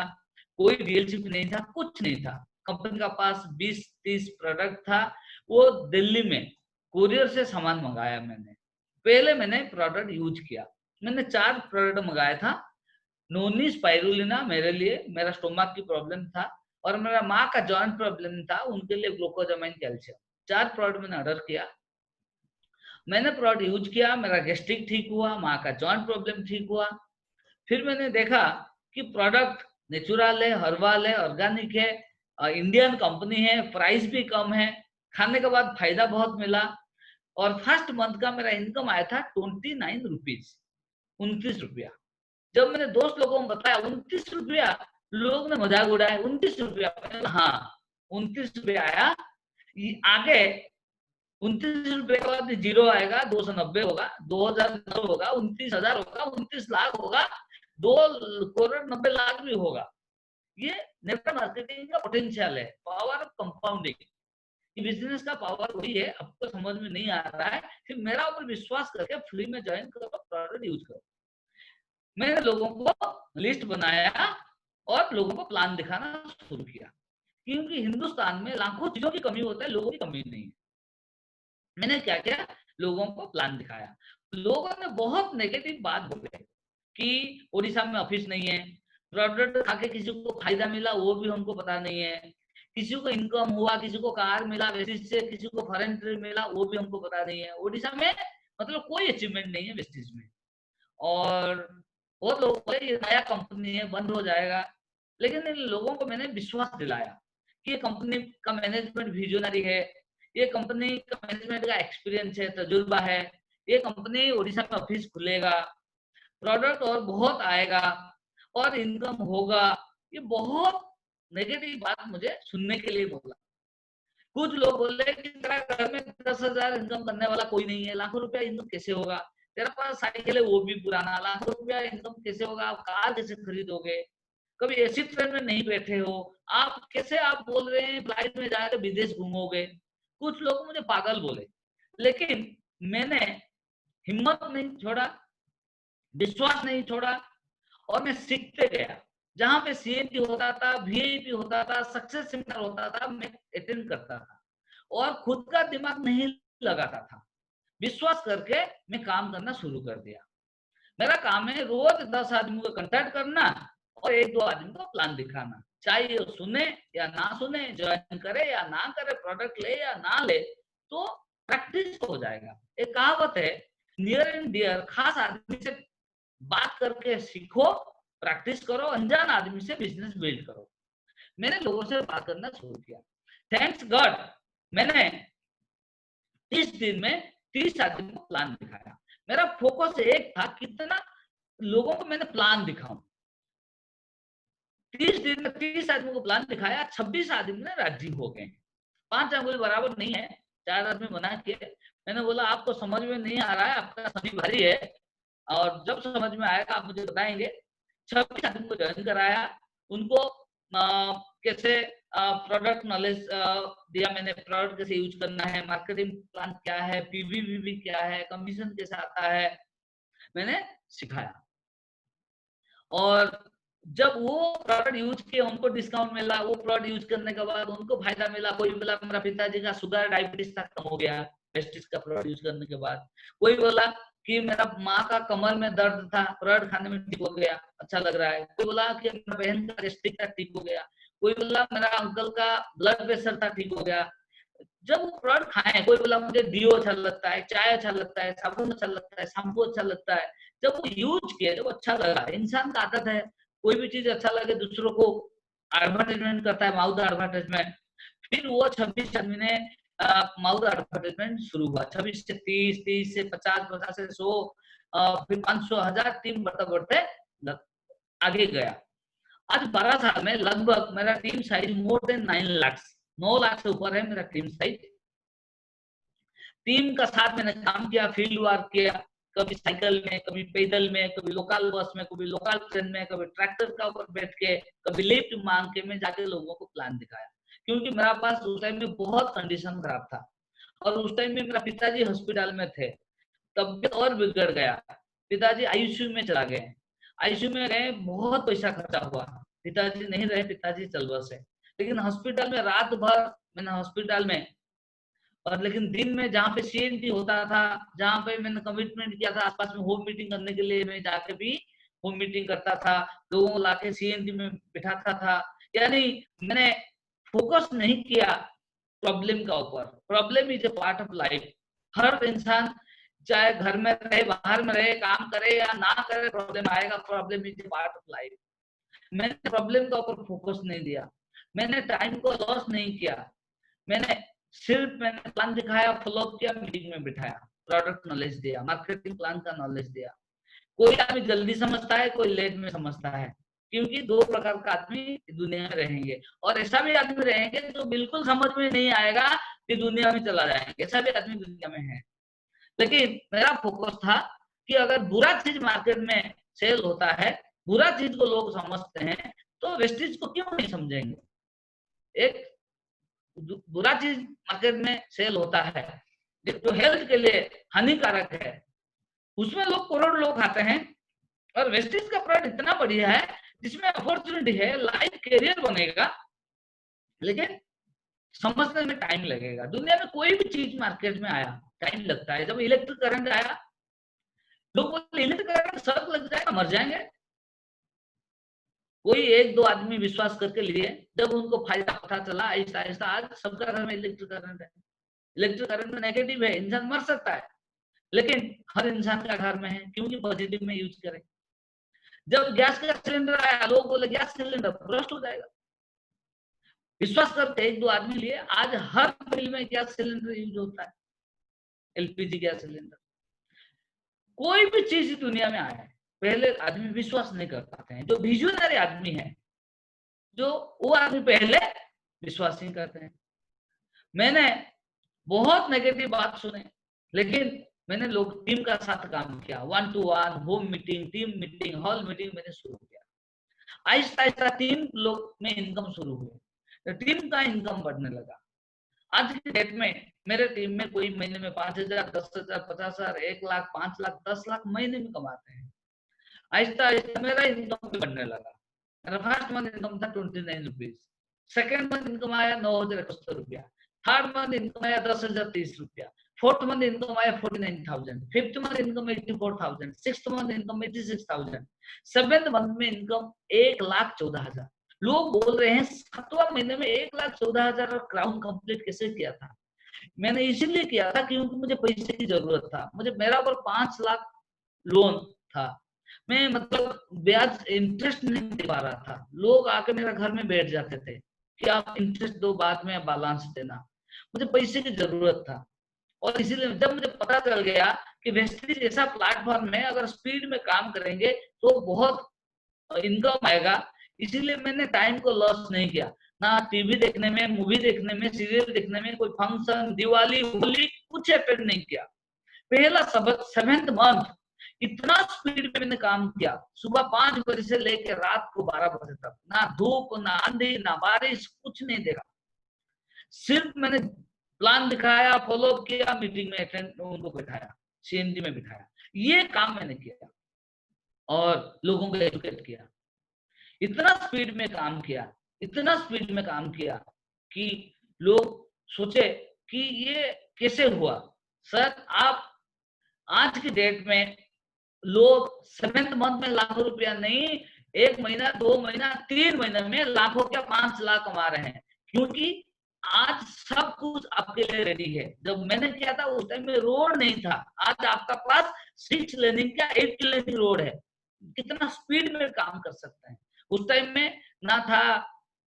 कोई डीलरशिप नहीं था, कुछ नहीं था। कंपनी का पास 20-30 प्रोडक्ट था। वो दिल्ली में कुरियर से सामान मंगाया मैंने। पहले मैंने प्रोडक्ट यूज किया, मैंने 4 प्रोडक्ट मंगाया था। नोनी स्पाइरुलिना मेरे लिए, मेरा स्टोमक की प्रॉब्लम था, और मेरा माँ का जॉइंट प्रॉब्लम था, उनके लिए ग्लूकोजामाइन कैल्शियम। 4 प्रोडक्ट मैंने ऑर्डर किया। मैंने प्रोडक्ट यूज किया, मेरा गैस्ट्रिक ठीक हुआ, माँ का जॉइंट प्रॉब्लम ठीक हुआ। फिर मैंने देखा कि प्रोडक्ट नेचुरल है, हर्बल है, ऑर्गेनिक है, इंडियन कंपनी है, प्राइस भी कम है, खाने के बाद फायदा बहुत मिला। और फर्स्ट मंथ का मेरा इनकम आया था 29 रुपीज, 29 रुपया। जब मैंने दोस्त लोगों को बताया 29 रुपया, लोग ने मजाक उड़ाया, 29 रुपया। हाँ 29 रुपया आया। आगे 29 रुपए के बाद जीरो आएगा, 290 होगा, 2000 होगा, 29,000 होगा, 29 लाख होगा, 2,90,00,000 भी होगा। ये नेटवर्क मार्केटिंग का पोटेंशियल है, पावर ऑफ कंपाउंडिंग। बिजनेस का पावर वही है, आपको समझ में नहीं आ रहा है, फिर मेरा ऊपर विश्वास करके फ्री में ज्वाइन करो, प्रोडक्ट यूज करो। मैंने लोगों को लिस्ट बनाया और लोगों को प्लान दिखाना शुरू किया, क्योंकि हिंदुस्तान में लाखों चीजों की कमी होता है, लोगों की कमी नहीं है। मैंने क्या किया, लोगों को प्लान दिखाया। लोगों ने बहुत नेगेटिव बात बोले कि उड़ीसा में ऑफिस नहीं है, प्रोडक्ट खाके किसी को फायदा मिला वो भी हमको पता नहीं है, किसी को इनकम हुआ, किसी को कार मिला वेस्टिज से, किसी को फॉरेन ट्रिप मिला वो भी हमको पता नहीं है। उड़ीसा में मतलब कोई अचीवमेंट नहीं है वेस्टिज में। और वो लोग बोले ये नया कंपनी है, बंद हो जाएगा। लेकिन इन लोगों को मैंने विश्वास दिलाया कि ये कंपनी का मैनेजमेंट विजनरी है, ये कंपनी का मैनेजमेंट का एक्सपीरियंस है, तजुर्बा है, ये कंपनी उड़ीसा में ऑफिस खुलेगा, प्रोडक्ट और बहुत आएगा और इनकम होगा। ये बहुत नेगेटिव बात मुझे सुनने के लिए बोला। कुछ लोग बोल रहे कि तेरा घर में 10,000 इनकम करने वाला कोई नहीं है, लाखों रुपया इनकम कैसे होगा, तेरा पास साइकिल है वो भी पुराना, लाखों रुपया इनकम कैसे होगा, आप कार कैसे खरीदोगे, कभी एसी ट्रेन में नहीं बैठे हो, आप कैसे आप बोल रहे हैं फ्लाइट में जाकर विदेश घूमोगे। कुछ लोग मुझे पागल बोले, लेकिन मैंने हिम्मत नहीं छोड़ा, विश्वास नहीं छोड़ा और मैं सीखते गया। जहां पे सीएनटी होता था, वीआईपी होता था, सक्सेस सेमिनार होता था, मैं अटेंड करता था और खुद का दिमाग नहीं लगाता था। विश्वास करके मैं काम करना शुरू कर दिया। मेरा काम है रोज 10 आदमी को कांटेक्ट करना और 1-2 आदमी को प्लान दिखाना, चाहे वो सुने या ना सुने, ज्वाइन करे या ना करे, प्रोडक्ट ले या ना ले, तो प्रैक्टिस हो जाएगा। एक कहावत है, नियर एंड डियर, खास आदमी से बात करके सीखो, प्रैक्टिस करो, अनजान आदमी से बिजनेस बिल्ड करो। मैंने लोगों से बात करना शुरू किया। थैंक्स गॉड मैंने 30 दिन में 30 आदमी को प्लान दिखाया। मेरा फोकस एक था, कितना लोगों को मैंने प्लान दिखाऊं। 30 दिन में 30 आदमी को प्लान दिखाया, 26 आदमी ने राजी हो गए। 5 अंगुल बराबर नहीं है, 4 आदमी बना के मैंने बोला आपको समझ में नहीं आ रहा है, आपका समझ भारी है और जब समझ में आएगा आप मुझे बताएंगे। 26 आदमी को ज्वाइन कराया, उनको कैसे प्रोडक्ट नॉलेज दिया मैंने, प्रोडक्ट कैसे यूज करना है, मार्केटिंग प्लान क्या है, पीवीवी क्या है, कमीशन कैसे आता है, मैंने सिखाया। और जब वो प्रोडक्ट यूज किए उनको डिस्काउंट मिला, वो प्रोडक्ट यूज करने के बाद उनको फायदा मिला। कोई बोला मेरा पिताजी का शुगर डायबिटीज था कम हो गया वेस्टिज का प्रोडक्ट यूज करने के बाद। कोई बोला कि मेरा माँ का कमर में दर्द था, प्रोडक्ट खाने में ठीक हो गया, अच्छा लग रहा है। कोई बोला कि मेरा बहन का गैस्ट्रिक था, ठीक हो गया। कोई बोला मेरा अंकल का ब्लड प्रेशर था, ठीक हो गया। जब वो प्रोडक्ट खाए, कोई बोला मुझे डीओ अच्छा लगता है, चाय अच्छा लगता है, साबुन अच्छा लगता है, शैम्पू अच्छा लगता है। जब वो यूज किया, जब अच्छा लगा, इंसान का आदत है कोई भी चीज अच्छा लगे दूसरों को एडवर्टाइजमेंट करता है, माउथ एडवर्टाइजमेंट। फिर वो 26 आदमी ने माउथ एडवर्टाइजमेंट शुरू हुआ। 26 से 30, 30 से 50, 50 से 100, फिर 500, 1000, टीम बढ़ते बढ़ते आगे गया। आज 12 साल में लगभग मेरा team size more than 9 lakh से ऊपर है मेरा टीम साइज। टीम का साथ मैंने काम किया, फील्ड वर्क किया, कभी साइकिल में, कभी पैदल में, कभी लोकल बस में, कभी लोकल ट्रेन में, कभी ट्रैक्टर का ऊपर बैठ के, कभी लिफ्ट मांग के मैं जाके लोगों को प्लान दिखाया। क्योंकि मेरा पास उस टाइम में बहुत कंडीशन खराब था और उस टाइम में मेरा पिताजी हॉस्पिटल में थे, तबियत और बिगड़ गया, पिताजी आईसीयू में चला गए। आईसीयू में गए, बहुत पैसा खर्चा हुआ, पिताजी नहीं रहे, पिताजी चल बसे। लेकिन हॉस्पिटल में रात भर मैंने हॉस्पिटल में, और लेकिन दिन में जहाँ पे सीएनटी होता था, जहाँ पे मैंने कमिटमेंट किया था आसपास में होम मीटिंग करने के लिए, मैं जाके भी होम मीटिंग करता था, लोगों को लाके सीएनटी में बिठाता था। यानी मैंने फोकस नहीं किया प्रॉब्लम का ऊपर। Problem is a part of life. हर इंसान चाहे घर में रहे, बाहर में रहे, काम करे या ना करे, प्रॉब्लम आएगा। Problem is part of life. मैंने प्रॉब्लम का ऊपर फोकस नहीं दिया, मैंने टाइम को लॉस नहीं किया, मैंने प्लान दिखाया, फॉलो किया, मीटिंग में बिठाया, प्रोडक्ट नॉलेज दिया, मार्केटिंग प्लान का नॉलेज दिया। कोई आदमी जल्दी समझता है, कोई लेट में समझता है, क्योंकि दो प्रकार का आदमी दुनिया में रहेंगे। और ऐसा भी आदमी रहेंगे जो बिल्कुल समझ में नहीं आएगा कि दुनिया में चला जाएंगे, ऐसा भी आदमी दुनिया में है। लेकिन मेरा फोकस था कि अगर बुरा चीज मार्केट में सेल होता है, बुरा चीज को लोग समझते हैं, तो वेस्टेज को क्यों नहीं समझेंगे। एक बुरा चीज मार्केट में सेल होता है जो हेल्थ के लिए हानिकारक है, उसमें लोग करोड़ लोग खाते हैं, और वेस्टेज का प्रोडक्ट इतना बढ़िया है जिसमें अपॉर्चुनिटी है, लाइफ कैरियर बनेगा, लेकिन समझने में टाइम लगेगा। दुनिया में कोई भी चीज मार्केट में आया टाइम लगता है। जब इलेक्ट्रिक करंट आया, लोग बोले इलेक्ट्रिक करंट सर्क लग जाएगा, मर जाएंगे। कोई एक दो आदमी विश्वास करके लिए, जब उनको फायदा पता चला, आहिस्ता आहिस्ता आज सबका घर में इलेक्ट्रिक करंट है। इलेक्ट्रिक करंट में नेगेटिव है, इंसान मर सकता है, लेकिन हर इंसान का घर में है, क्योंकि पॉजिटिव में यूज करें। जब गैस का सिलेंडर आया, लोग बोले गैस सिलेंडर ब्रस्ट हो जाएगा, विश्वास करते एक दो आदमी लिए, आज हर बिल में गैस सिलेंडर यूज होता है, एलपीजी गैस सिलेंडर। कोई भी चीज दुनिया में आया है, पहले आदमी विश्वास नहीं कर पाते हैं। जो विजनरी आदमी है, जो वो आदमी पहले विश्वास नहीं करते हैं। मैंने बहुत नेगेटिव बात सुने, लेकिन मैंने लोग टीम का साथ काम किया, 1 to 1 home meeting, team meeting, hall meeting मैंने शुरू किया। आहिस्ता आहिस्ता 3 लोग में इनकम शुरू हुई, तो टीम का इनकम बढ़ने लगा। आज की डेट में मेरे टीम में कोई महीने में 5,000, 10,000, 50,000, 1 लाख, 5 लाख, 10 लाख महीने में कमाते हैं। आहिस्ता आहिस्ता मेरा इनकम भी बढ़ने लगा। मेरा फर्स्ट मंथ इनकम था 29 रुपीज, सेकेंड मंथ इनकम आया 9,071 रुपया, थर्ड मंथ इनकम आया 10,030 रुपया, फोर्थ मंथ इनकम आया 49,000, fifth month income 84,000, sixth month income 86,000, seventh month में इनकम 1,14,000। लोग बोल रहे हैं 7वां महीने में 1,14,000 और क्राउन कंप्लीट कैसे किया था। मैंने इसीलिए किया था क्योंकि मुझे पैसे की जरूरत था। मुझे मेरा ऊपर 5 लाख लोन था, मैं मतलब ब्याज इंटरेस्ट नहीं दे पा रहा था। लोग आके मेरे घर में बैठ जाते थे कि आप इंटरेस्ट दो, बाद में बैलेंस देना। मुझे पैसे की जरूरत था, और इसीलिए जब मुझे पता चल गया कि वेस्टेज ऐसा प्लेटफॉर्म है, अगर स्पीड में काम करेंगे तो बहुत इनकम आएगा, इसीलिए मैंने टाइम को लॉस नहीं किया। ना टीवी देखने में, मूवी देखने में, सीरियल देखने में, कोई फंक्शन, दिवाली, होली कुछ अटेंड नहीं किया। पहला 7th मंथ इतना स्पीड में मैंने काम किया, सुबह 5 बजे से लेकर रात को 12 बजे तक, ना धूप, ना आंधी, ना बारिश, कुछ नहीं देखा। सिर्फ मैंने प्लान दिखाया, फॉलो किया, मीटिंग में अटेंड उनको बिठाया, सीएनजी में बिठाया, ये काम मैंने किया और लोगों को एजुकेट किया। इतना स्पीड में काम किया, इतना स्पीड में काम किया कि लोग सोचे कि ये कैसे हुआ। सर, आप आज की डेट में लोग 7th मंथ में लाखों रुपया नहीं, 1 महीना, 2 महीना, 3 महीने में लाखों क्या 5 लाख कमा रहे हैं, क्योंकि आज सब कुछ आपके लिए रेडी है। जब मैंने किया था उस टाइम में रोड नहीं था, आज आपका पास 6 लेनिंग का 8 लेनिंग रोड है। कितना स्पीड में काम कर सकते हैं। उस टाइम में ना था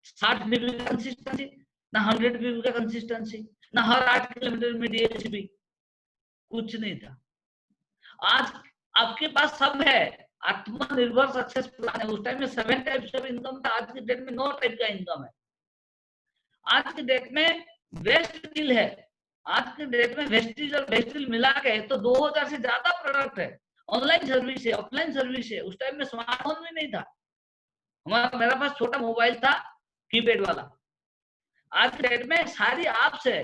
60 बीबी का कंसिस्टेंसी, ना 100 बीबी का कंसिस्टेंसी, ना हर 8 किलोमीटर में डीएचबी, कुछ नहीं था। आज आपके पास सब है, आत्मनिर्भर सक्सेस प्लान है। उस टाइम में 7 टाइप्स ऑफ इनकम था, आज की डेट में 9 टाइप का इनकम है। आज की डेट में वेस्ट डील है, आज की डेट में वेस्टीज और वेस्टिल मिला के तो 2000 से ज्यादा प्रोडक्ट है। ऑनलाइन सर्विस है, ऑफलाइन सर्विस है। उस टाइम में स्मार्टफोन भी नहीं था, मेरा पास छोटा मोबाइल था कीपैड वाला। आज की डेट में सारी ऐप्स है,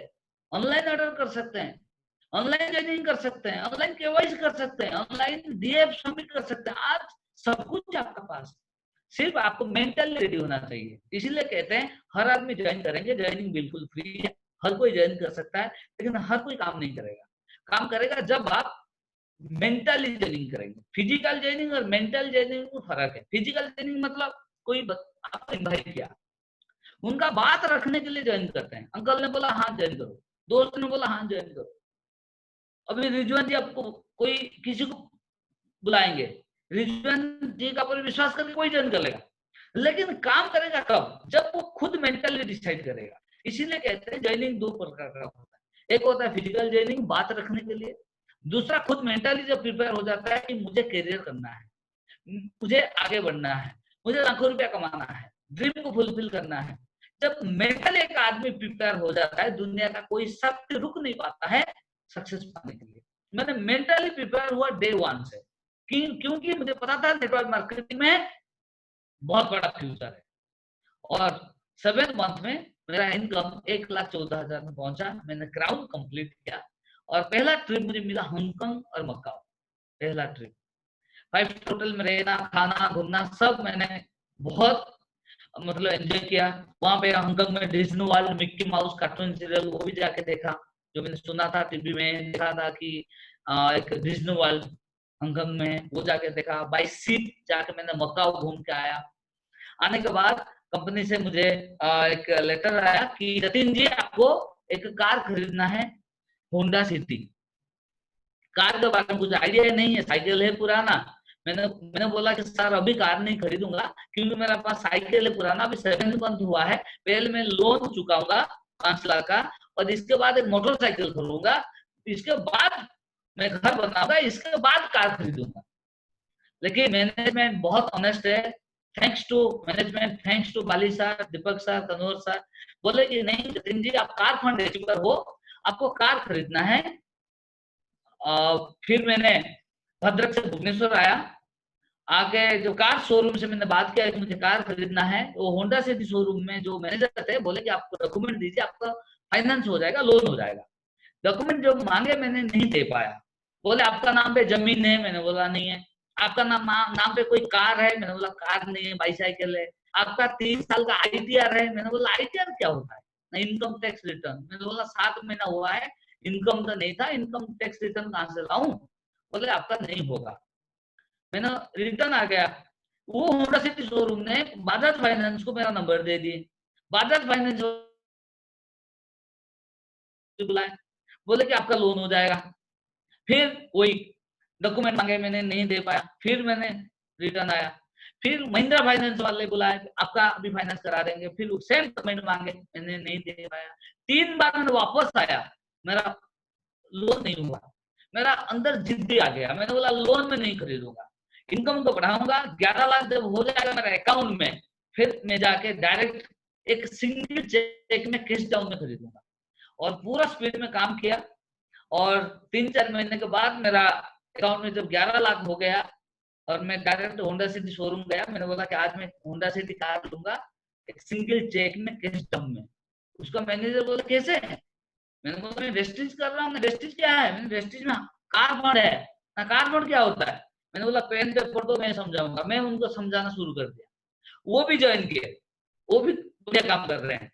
ऑनलाइन ऑर्डर कर सकते हैं, ऑनलाइन ज्वाइनिंग कर सकते हैं, ऑनलाइन केवाईसी कर सकते हैं, ऑनलाइन डीएफ सबमिट कर सकते हैं। आज सब कुछ आपके पास, सिर्फ आपको मेंटली रेडी होना चाहिए। इसीलिए कहते हैं हर आदमी ज्वाइन करेंगे, ज्वाइनिंग बिल्कुल फ्री है, हर कोई ज्वाइन कर सकता है, लेकिन हर कोई काम नहीं करेगा। काम करेगा जब आप मेंटली ज्वाइनिंग करेंगे। फिजिकल ज्वाइनिंग और मेंटल ज्वाइनिंग में फर्क है। फिजिकल ज्वाइनिंग मतलब कोई आपको इनवाइट किया, उनका बात रखने के लिए ज्वाइन करते हैं। अंकल ने बोला हाँ ज्वाइन करो, दोस्त ने बोला हाँ ज्वाइन करो, अभी रिजवान जी आपको कोई किसी को बुलाएंगे, रिजवान जी का पर विश्वास करके कोई ज्वाइन कर लेगा, लेकिन काम करेगा कब? जब वो खुद मेंटली डिसाइड करेगा। इसीलिए कहते हैं ज्वाइनिंग दो प्रकार का होता है, एक होता है फिजिकल ज्वाइनिंग बात रखने के लिए, दूसरा खुद मेंटली जब प्रिपेयर हो जाता है कि मुझे करियर करना है, मुझे आगे बढ़ना है, मुझे लाखों रुपया कमाना है, ड्रीम को फुलफिल करना है। जब मेंटली एक आदमी प्रिपेयर हो जाता है, दुनिया का कोई शक्ति रुक नहीं पाता है सक्सेस पाने के लिए। मैंने मेंटली प्रिपेयर हुआ डे 1 से, क्योंकि मुझे पता था नेटवर्क मार्केटिंग में बहुत बड़ा फ्यूचर है। और 7 मंथ में मेरा इनकम 1,14,000 में पहुंचा। मैंने क्राउन कंप्लीट किया और पहला ट्रिप मुझे मिला हांगकांग और मकाओ, पहला ट्रिप। 5 होटल में रहना, खाना, घूमना सब मैंने बहुत मतलब एंजॉय किया। वहां पे हांगकांग में Disney world, Mickey mouse cartoon serial वो भी जाके देखा, जो मैंने सुना था टीवी में देखा था कि एक डिज्नी वर्ल्ड हांगकांग में, वो जाके देखा। बाई सीट जाके मैंने मकाओ घूम के आया। आने के बाद कंपनी से मुझे एक लेटर आया कि जतिन जी आपको एक कार खरीदना है, होंडा सिटी। कार के बारे में कुछ आइडिया नहीं है, साइकिल है पुराना। मैंने बोला कि सर अभी कार नहीं खरीदूंगा क्योंकि मेरे पास साइकिल है पुराना, अभी 7 मंथ हुआ है, पहले मैं लोन चुकाऊंगा 5 लाख का और इसके बाद एक मोटरसाइकिल खरीदूंगा, इसके बाद मैं घर बनाऊंगा, इसके बाद कार खरीदूंगा। लेकिन मैनेजमेंट बहुत ऑनेस्ट है, thanks to management, thanks to Bali sir, Deepak sir, Tanor sir, बोले कि नहीं जतिन जी आप कार फंड अचीवर हो, आपको कार खरीदना है। फिर मैंने भद्रक से भुवनेश्वर आया, आके जो कार शोरूम से मैंने बात किया कि मुझे कार खरीदना है, वो होंडा सिटी शोरूम में जो मैनेजर थे बोले कि आपको डॉक्यूमेंट दीजिए, आपका फाइनेंस हो जाएगा, लोन हो जाएगा। डॉक्यूमेंट जो मांगे मैंने नहीं दे पाया। बोले आपका नाम पे जमीन है, मैंने बोला नहीं है। आपका नाम पे कोई कार है, मैंने बोला कार नहीं है, बाईसाइकिल है। आपका 3 साल का ITR है, मैंने बोला ITR क्या होता है? Income tax return. मैंने बोला 7 महीना हुआ है, इनकम तो नहीं था, इनकम टैक्स रिटर्न कहां से लाऊं? बोले आपका नहीं होगा। मैंने रिटर्न आ गया। वो होंडा सिटी शोरूम ने बजाज फाइनेंस को मेरा नंबर दे दिए। बजाज फाइनेंस बुलाए, बोले कि आपका लोन हो जाएगा। फिर वही डॉक्यूमेंट मांगे, मैंने नहीं दे पाया। फिर मैंने रिटर्न आया, फिर महिंद्रा फाइनेंस वाले बुलाए, आपका अभी फाइनेंस करा देंगे। फिर सेम डॉक्यूमेंट मांगे, मैंने नहीं दे पाया। 3 बार मैंने वापस आया, मेरा लोन नहीं हुआ। मेरा अंदर जिद्दी आ गया, मैंने बोला लोन में नहीं खरीदूंगा, इनकम तो बढ़ाऊंगा। 11 लाख जब हो जाएगा मेरा अकाउंट में, फिर मैं जाके डायरेक्ट एक सिंगल चेक में कैश डाउन में खरीदूंगा। और पूरा स्पीड में काम किया और 3-4 महीने के बाद मेरा अकाउंट में जब 11 लाख हो गया और मैं डायरेक्ट होंडा सिटी शोरूम गया। मैंने बोला कि आज मैं होंडा सिटी कार लूंगा एक सिंगल चेक में कैश डाउन में। उसका मैनेजर बोला कैसे है? मैंने बोला मैं वेस्टेज कर रहा हूँ। वेस्टेज क्या है? मैंने वेस्टेज में कार फंड है ना। कार फंड क्या होता है? मैंने बोला पेन पेपर तो मैं समझाऊंगा। मैं उनको समझाना शुरू कर दिया, वो भी ज्वाइन किए, वो भी बढ़िया काम कर रहे हैं।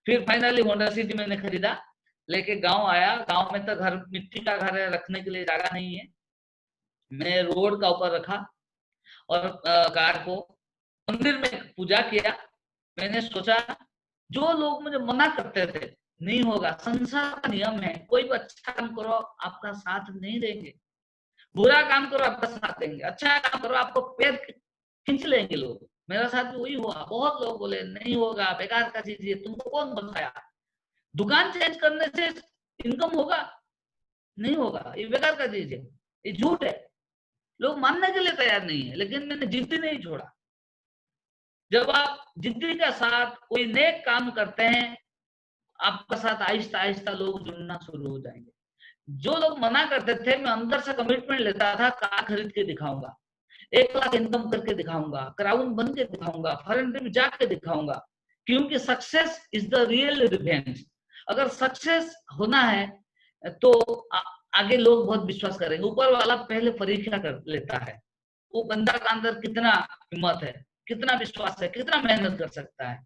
फिर फाइनली होंडा सिटी मैंने खरीदा, लेके गांव आया। गांव में तो घर मिट्टी का घर है, रखने के लिए जगह नहीं है। मैंने रोड का ऊपर रखा और कार को मंदिर में पूजा किया। मैंने सोचा जो लोग मुझे मना करते थे नहीं होगा, संसार का नियम है, कोई भी अच्छा काम करो आपका साथ नहीं देंगे, बुरा काम करो आपका साथ देंगे, अच्छा काम करो आपको पैर खींच लेंगे लोग। मेरा साथ भी वही हुआ। बहुत लोग बोले नहीं होगा, बेकार का चीज है, तुमको कौन बताया? दुकान चेंज करने से इनकम होगा? नहीं होगा, ये बेकार का चीज है, ये झूठ है। लोग मानने के लिए तैयार नहीं है, लेकिन मैंने जिद्दी नहीं छोड़ा। जब आप जिद्दी के साथ कोई नेक काम करते हैं, आपका साथ आहिस्ता आहिस्ता लोग जुड़ना शुरू हो जाएंगे। जो लोग मना करते थे, मैं अंदर से कमिटमेंट लेता था, कार खरीद के दिखाऊंगा, 1 लाख इनकम करके दिखाऊंगा, क्राउन बन के दिखाऊंगा, फॉरेन ट्रिप जाके दिखाऊंगा, क्योंकि success is the real revenge. अगर सक्सेस होना है तो आगे लोग बहुत विश्वास करेंगे। ऊपर वाला पहले परीक्षा कर लेता है, वो बंदा का अंदर कितना हिम्मत है, कितना विश्वास है, कितना मेहनत कर सकता है।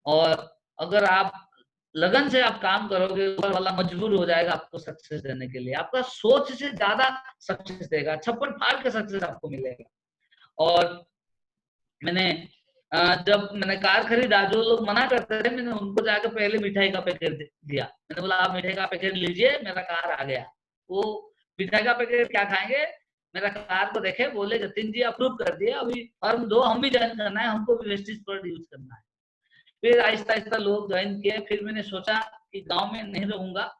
और अगर आप लगन से आप काम करोगे, ऊपर वाला मजबूर हो जाएगा आपको सक्सेस देने के लिए। आपका सोच से ज्यादा सक्सेस देगा, 56 फाड़ के सक्सेस आपको मिलेगा। और मैंने जब मैंने कार खरीदा, जो लोग मना करते थे, मैंने उनको जाकर पहले मिठाई का पैकेट दिया। मैंने बोला आप मिठाई का पैकेट लीजिए, मेरा कार आ गया। वो मिठाई का पैकेट क्या खाएंगे, मेरा कार को देखे, बोले जतिन जी अप्रूव कर दिए, अभी फॉर्म 2 हम भी ज्वाइन करना है, हमको भी वेस्टेज प्रोडक्ट यूज करना है। फिर आहिस्ता आहिस्ता लोग ज्वाइन किए। फिर मैंने सोचा कि गांव में नहीं रहूंगा,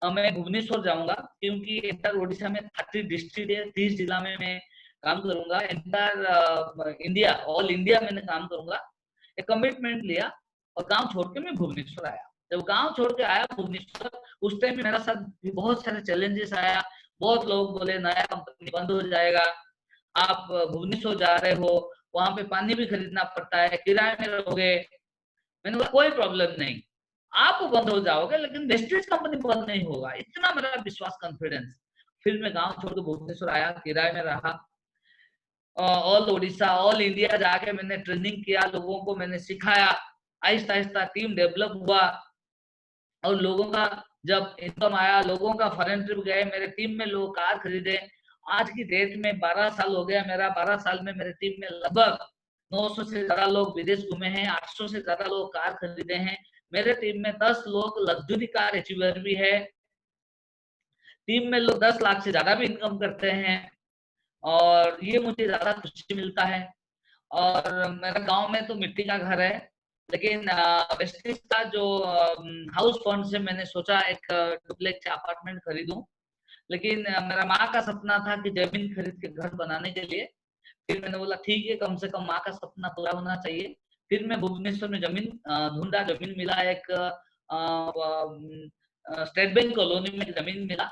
मैं भुवनेश्वर जाऊंगा, क्योंकि इंटर ओडिशा में 30 डिस्ट्रिक्ट है, 30 जिला में मैं काम करूंगा, इंटर इंडिया, ऑल इंडिया मैंने काम करूंगा। एक कमिटमेंट लिया और गांव छोड़ के मैं भुवनेश्वर आया। जब गांव छोड़ के आया भुवनेश्वर, उस टाइम में मेरा साथ बहुत सारे चैलेंजेस आया। बहुत लोग बोले नया कंपनी बंद हो जाएगा, आप भुवनेश्वर जा रहे हो, वहां पे पानी भी खरीदना पड़ता है, किराए में रहोगे। मैंने बोला कोई प्रॉब्लम नहीं, आप बंद हो जाओगे लेकिन वेस्टेज कंपनी बंद नहीं होगा, इतना मेरा विश्वास, कॉन्फिडेंस। फिर मैं गांव छोड़ के भुवनेश्वर आया, किराए में रहा, ऑल ओडिशा, ऑल इंडिया जाके मैंने ट्रेनिंग किया, लोगों को मैंने सिखाया। आहिस्ता आहिस्ता टीम डेवलप हुआ और लोगों का जब इनकम आया, लोगों का फॉरेन ट्रिप गए, मेरे टीम में लोग कार खरीदे। आज की डेट में 12 साल हो गया मेरा, 12 साल में मेरे टीम में लगभग 900 से ज्यादा लोग विदेश घूमे हैं, 800 से ज्यादा लोग कार खरीदे हैं। मेरे टीम में 10 लोग लग्जरी कार अचीवर भी है। टीम में लोग 10 लाख से ज्यादा भी इनकम करते हैं और ये मुझे ज्यादा खुशी मिलता है। और मेरा गांव में तो मिट्टी का घर है, लेकिन वेस्टेज का जो हाउस फंड से मैंने सोचा एक डुप्लेक्स अपार्टमेंट खरीदूं, लेकिन मेरा माँ का सपना था कि जमीन खरीद के घर बनाने के लिए। फिर मैंने बोला ठीक है, कम से कम माँ का सपना पूरा होना चाहिए। फिर मैं भुवनेश्वर में जमीन ढूंढा, जमीन मिला, एक स्टेट बैंक कॉलोनी में जमीन मिला।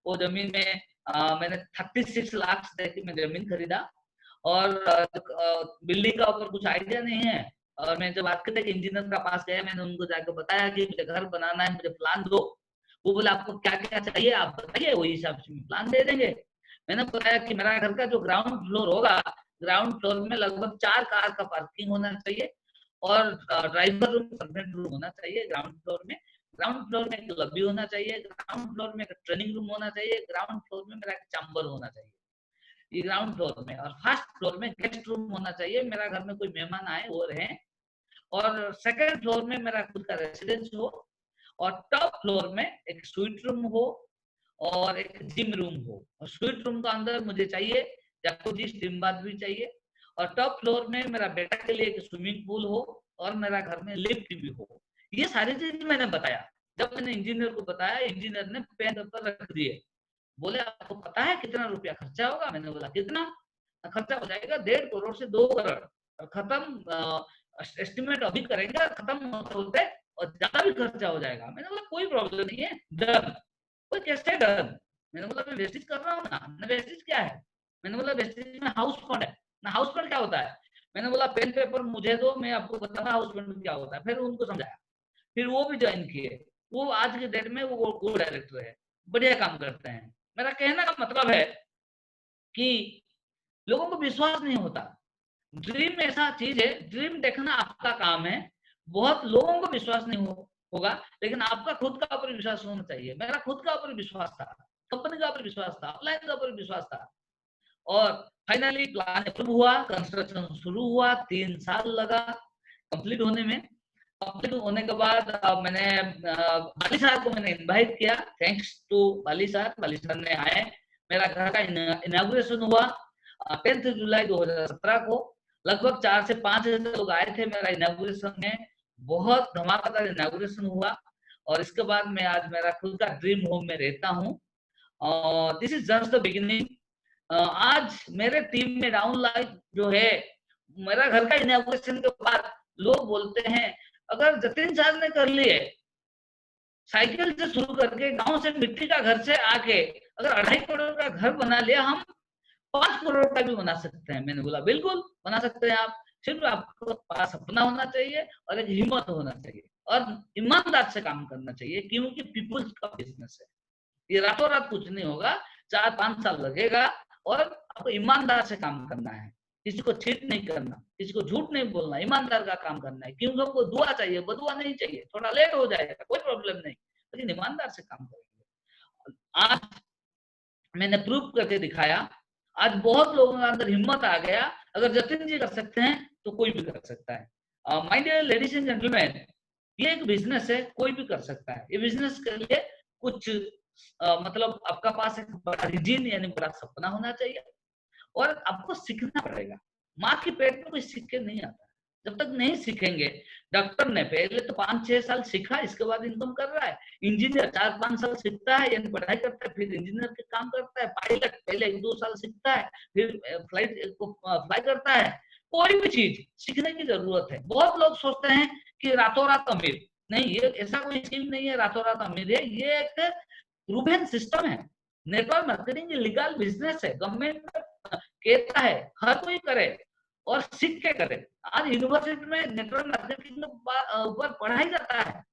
वो जमीन में मैंने 36 लाख दे के मैं जमीन खरीदा। और बिल्डिंग का ऊपर कुछ आइडिया नहीं है, और मैं जब आर्किटेक्ट इंजीनियर का पास गया, मैंने उनको जाकर बताया कि मुझे घर बनाना है, मुझे प्लान दो। वो बोले आपको क्या क्या चाहिए आप बताइए, वही हिसाब से प्लान दे देंगे। मैंने बताया कि मेरा घर का जो ग्राउंड फ्लोर होगा, ग्राउंड फ्लोर में लगभग 4 कार का पार्किंग होना चाहिए और ड्राइवर रूम, सर्वेंट रूम होना चाहिए ग्राउंड फ्लोर में। ग्राउंड फ्लोर में एक लॉबी होना चाहिए, ग्राउंड फ्लोर में एक ट्रेनिंग रूम होना चाहिए, ग्राउंड फ्लोर में मेरा एक चैम्बर होना चाहिए, ये ग्राउंड फ्लोर में। और फर्स्ट फ्लोर में गेस्ट रूम होना चाहिए, मेरा घर में कोई मेहमान आए वो रहे। और सेकंड फ्लोर में मेरा खुद का रेसिडेंस हो, और टॉप फ्लोर में एक स्वीट रूम हो और एक जिम रूम हो। और स्वीट रूम का अंदर मुझे चाहिए जैकुजी, स्टीम बाथ भी चाहिए। और टॉप फ्लोर में मेरा बेटा के लिए एक स्विमिंग पूल हो और मेरा घर में लिफ्ट भी हो। ये सारी चीज मैंने बताया। जब मैंने इंजीनियर को बताया, इंजीनियर ने पेन पेपर रख दिए, बोले आपको पता है कितना रुपया खर्चा होगा? मैंने बोला कितना खर्चा हो जाएगा? 1.5 करोड़ से 2 करोड़। खत्म, एस्टिमेट अभी करेंगे, खत्म होते और ज्यादा भी खर्चा हो जाएगा। मैंने बोला कोई प्रॉब्लम नहीं है, डन। कोई कैसे डन? मैंने बोला मैं वेस्टेज कर रहा हूँ ना। वेस्टेज क्या है? मैंने बोला वेस्टेज में हाउस फंड है ना। हाउस फंड क्या होता है? मैंने बोला पेन पेपर मुझे दो, मैं आपको बताऊंगा हाउस फंड क्या होता है। फिर उनको समझाया, फिर वो भी ज्वाइन किए। वो आज के डेट में वो डायरेक्टर है, बढ़िया काम करते हैं। मेरा कहने का मतलब है कि लोगों को विश्वास नहीं होता। ड्रीम ऐसा चीज है, ड्रीम देखना आपका काम है। बहुत लोगों को विश्वास नहीं होगा, लेकिन आपका खुद का ऊपर विश्वास होना चाहिए। मेरा खुद का ऊपर विश्वास था, कंपनी का ऊपर विश्वास था, अपलाइन का ऊपर विश्वास था। और फाइनली प्लान अप्रूव हुआ, कंस्ट्रक्शन शुरू हुआ, 3 साल लगा कंप्लीट होने में। कंप्लीट होने के बाद मैंने बाली साहब को मैंने इनवाइट किया, थैंक्स टू बाली साहब। बाली साहब ने आए, मेरा घर का इनॉग्रेशन हुआ 10 जुलाई 2017 को। लगभग 4 से 5 हजार लोग आए थे मेरा इनॉग्रेशन में। बहुत धमाकेदार इनॉग्रेशन हुआ। और इसके बाद मैं आज मेरा खुद का ड्रीम होम में रहता हूँ। और this is just the beginning. आज मेरे टीम में डाउन लाइफ जो है, मेरा घर का इनॉग्रेशन के बाद लोग बोलते हैं अगर जतिन सर ने कर लिए, साइकिल से शुरू करके गांव से मिट्टी का घर से आके अगर 2.5 करोड़ का घर बना लिया, हम 5 करोड़ का भी बना सकते हैं। मैंने बोला बिल्कुल बना सकते हैं आप, सिर्फ आपको पास सपना होना चाहिए और एक हिम्मत होना चाहिए और ईमानदार से काम करना चाहिए, क्योंकि पीपुल्स का बिजनेस है। ये रातों रात कुछ नहीं होगा, 4-5 साल लगेगा और आपको ईमानदार से काम करना है। किसी को चीट नहीं करना, किसी को झूठ नहीं बोलना, ईमानदार का काम करना है। क्योंकि हमको दुआ चाहिए, बदुआ नहीं चाहिए। थोड़ा लेट हो जाएगा कोई प्रॉब्लम नहीं, लेकिन ईमानदार से काम करेंगे। आज मैंने प्रूव करके दिखाया। आज बहुत लोगों के अंदर हिम्मत आ गया, अगर जतिन जी कर सकते हैं तो कोई भी कर सकता है। My dear ladies and gentleman, ये एक बिजनेस है, कोई भी कर सकता है। ये बिजनेस के लिए कुछ मतलब आपका पास एक बड़ा विजन यानी बड़ा सपना होना चाहिए और आपको सीखना पड़ेगा। माँ के पेट में कोई सीख के नहीं आता, जब तक नहीं सीखेंगे। डॉक्टर ने पहले तो 5-6 साल सीखा, इसके बाद इनकम कर रहा है। इंजीनियर 4-5 साल सीखता है यानी पढ़ाई करता है, फिर इंजीनियर के काम करता है। पायलट पहले 1-2 साल सीखता है, फिर फ्लाइट को फ्लाई करता है। कोई भी चीज सीखने की जरूरत है। बहुत लोग सोचते हैं कि रातों रात अमीर, नहीं, ये ऐसा कोई स्कीम नहीं है रातों रात अमीर है। ये एक प्रूवन सिस्टम है। नेटवर्क मार्केटिंग लीगल बिजनेस है, गवर्नमेंट कहता है हर कोई करे और सीख के करे। आज यूनिवर्सिटी में नेटवर्क मार्केटिंग ऊपर पढ़ाई करता है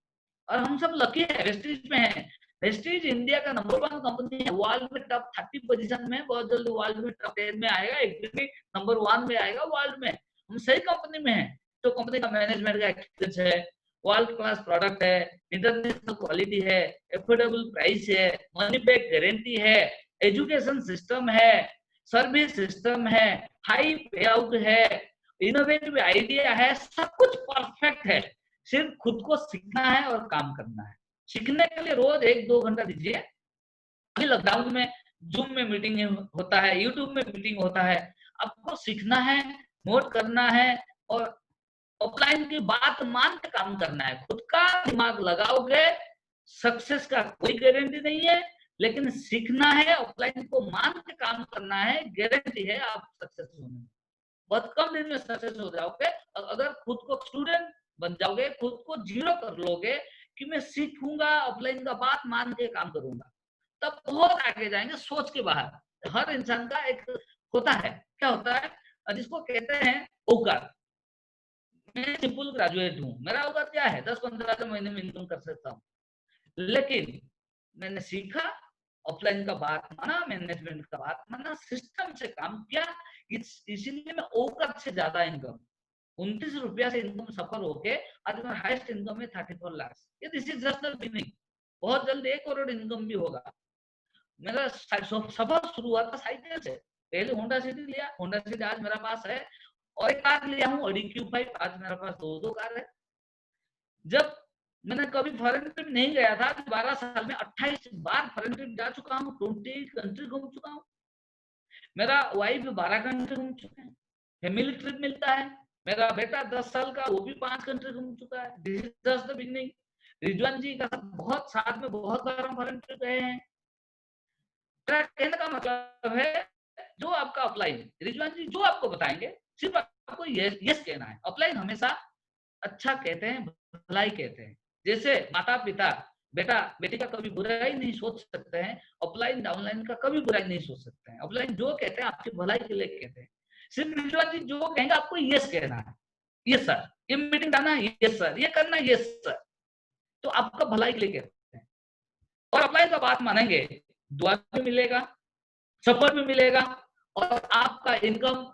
और हम सब लकी है, वेस्टीज में है। वेस्टीज इंडिया का नंबर 1 कंपनी है, वर्ल्ड में टॉप 30 पोजीशन में, बहुत जल्दी वर्ल्ड में टॉप 10 में आएगा, एक दिन भी नंबर 1 में आएगा वर्ल्ड में। हम सही कंपनी में है। तो कंपनी का मैनेजमेंट का एक्सपीरियंस है, वर्ल्ड क्लास प्रोडक्ट है, इंटरनेशनल क्वालिटी है, एफोर्डेबल प्राइस है, मनी बैक गारंटी है, एजुकेशन सिस्टम है, सर्विस सिस्टम है, हाई पे आउट है, इनोवेटिव आइडिया है, सब कुछ परफेक्ट है। सिर्फ खुद को सीखना है और काम करना है। सीखने के लिए रोज 1-2 घंटा दीजिए। अभी लॉकडाउन में जूम में मीटिंग होता है, यूट्यूब में मीटिंग होता है। आपको सीखना है, नोट करना है और ऑफलाइन की बात मान के काम करना है। खुद का दिमाग लगाओगे, सक्सेस का कोई गारंटी नहीं है, लेकिन सीखना है, ऑफलाइन को मान के काम करना है, गारंटी है आप सक्सेस होने। बहुत कम दिन में सक्सेस हो जाओगे अगर खुद को स्टूडेंट बन जाओगे, खुद को जीरो कर लोगे कि मैं सीखूंगा, ऑफलाइन का बात मान के काम करूंगा, तब बहुत आगे जाएंगे। सोच के बाहर हर इंसान का एक होता है, क्या होता है, जिसको कहते हैं औकात। मैं सिंपल ग्रेजुएट हूँ, मेरा औकात क्या है, 10-15 हज़ार महीने में इनकम कर सकता हूँ। लेकिन मैंने सीखा, ऑफलाइन का बात माना, मैनेजमेंट का बात माना, सिस्टम से काम किया, इसीलिए मैं औकात से ज्यादा इनकम 29 रुपया से इनकम सफर होके आज मेरा हाईएस्ट इनकम है 34 लाख। ये this is just the beginning. बहुत जल्द 1 करोड़ इनकम भी होगा। मेरा सफर शुरू हुआ था साइकिल से। पहले होंडा सिटी लिया, होंडा सिटी आज मेरा पास है, और एक कार लिया हूँ ऑडी Q5, आज मेरे पास 2 कार है। जब मैंने कभी फॉरेन ट्रिप नहीं गया था, 12 साल में 28 बार फॉरेन ट्रिप जा चुका हूँ, 28 कंट्री घूम चुका हूँ। मेरा वाइफ 12 कंट्री घूम चुके हैं। फैमिली ट्रिप मिलता है। मेरा बेटा 10 साल का, वो भी 5 कंट्री घूम चुका है। This is just the beginning. Rizwan ji का बहुत साथ में बहुत बार हम फॉरेन ट्रिप गए हैं। मेरा कहने का मतलब है, जो आपका ऑफलाइन रिजवान जी जो आपको बताएंगे, सिर्फ आपको यस कहना है। ऑफलाइन हमेशा अच्छा कहते हैं, भलाई कहते हैं। जैसे माता पिता बेटा बेटी का कभी बुराई नहीं सोच सकते हैं, ऑफलाइन डाउनलाइन का कभी बुराई नहीं सोच सकते हैं। ऑफलाइन जो कहते हैं आपकी भलाई के लिए कहते हैं। सिर्फ रिजवान जी जो कहेंगे आपको यस कहना है, यस सर, ये मीटिंग जाना है, यस सर, ये करना है, यस सर, तो आपका भलाई के लिए कहते हैं। और ऑफलाइन का बात मानेंगे, दुआ भी मिलेगा, सपोर्ट भी मिलेगा, और आपका इनकम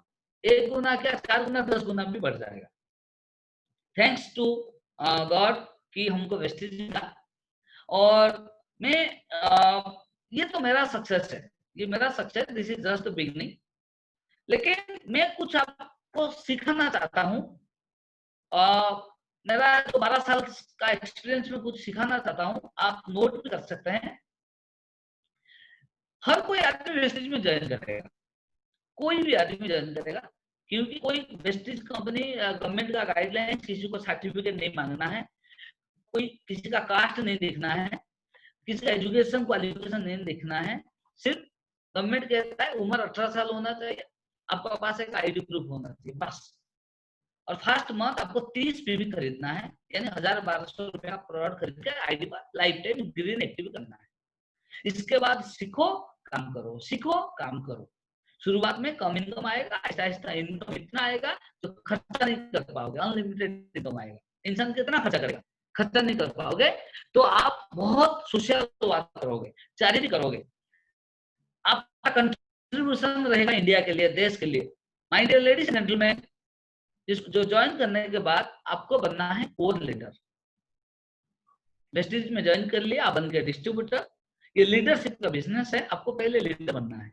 1 गुना क्या 4 गुना 10 गुना भी बढ़ जाएगा। थैंक्स टू गॉड कि हमको वेस्टेज मिला। और मैं ये तो मेरा सक्सेस है, ये मेरा success, this is just the beginning. लेकिन मैं कुछ आपको सिखाना चाहता हूँ। मेरा तो 12 साल का एक्सपीरियंस में कुछ सिखाना चाहता हूँ, आप नोट भी कर सकते हैं। हर कोई आदमी वेस्टेज में ज्वाइन करेगा, कोई भी आदमी ज्वाइन करेगा, क्योंकि कोई वेस्टेज कंपनी गवर्नमेंट का गाइडलाइन किसी को सर्टिफिकेट नहीं मांगना है, कोई किसी का कास्ट नहीं देखना है, किसी का एजुकेशन क्वालिफिकेशन नहीं देखना है। सिर्फ गवर्नमेंट कहता है उम्र 18 साल होना चाहिए, आपका पास एक आईडी प्रूफ होना चाहिए, बस। और फर्स्ट मंथ आपको 30 पीवी खरीदना है, यानी 1000-1200 रुपया प्रोडक्ट खरीद के आईडी पर लाइफ टाइम ग्रीन एक्टिव करना है। इसके बाद सीखो काम करो, सीखो काम करो। शुरुआत में कम इनकम आएगा, आहिस्ता आहिस्ता इनकम इतना आएगा तो खर्चा नहीं कर पाओगे, अनलिमिटेड इनकम आएगा। इंसान कितना खर्चा करेगा, खर्चा नहीं कर पाओगे, तो आप बहुत सोशल बात करोगे, चैरिटी करोगे, आपका कंट्रीब्यूशन रहेगा इंडिया के लिए, देश के लिए। My dear ladies and gentleman, जो ज्वाइन करने के बाद आपको बनना है कोर लीडर। वेस्टेज में ज्वाइन कर लिया, आप बन गए डिस्ट्रीब्यूटर। ये लीडरशिप का बिजनेस है, आपको पहले लीडर बनना है,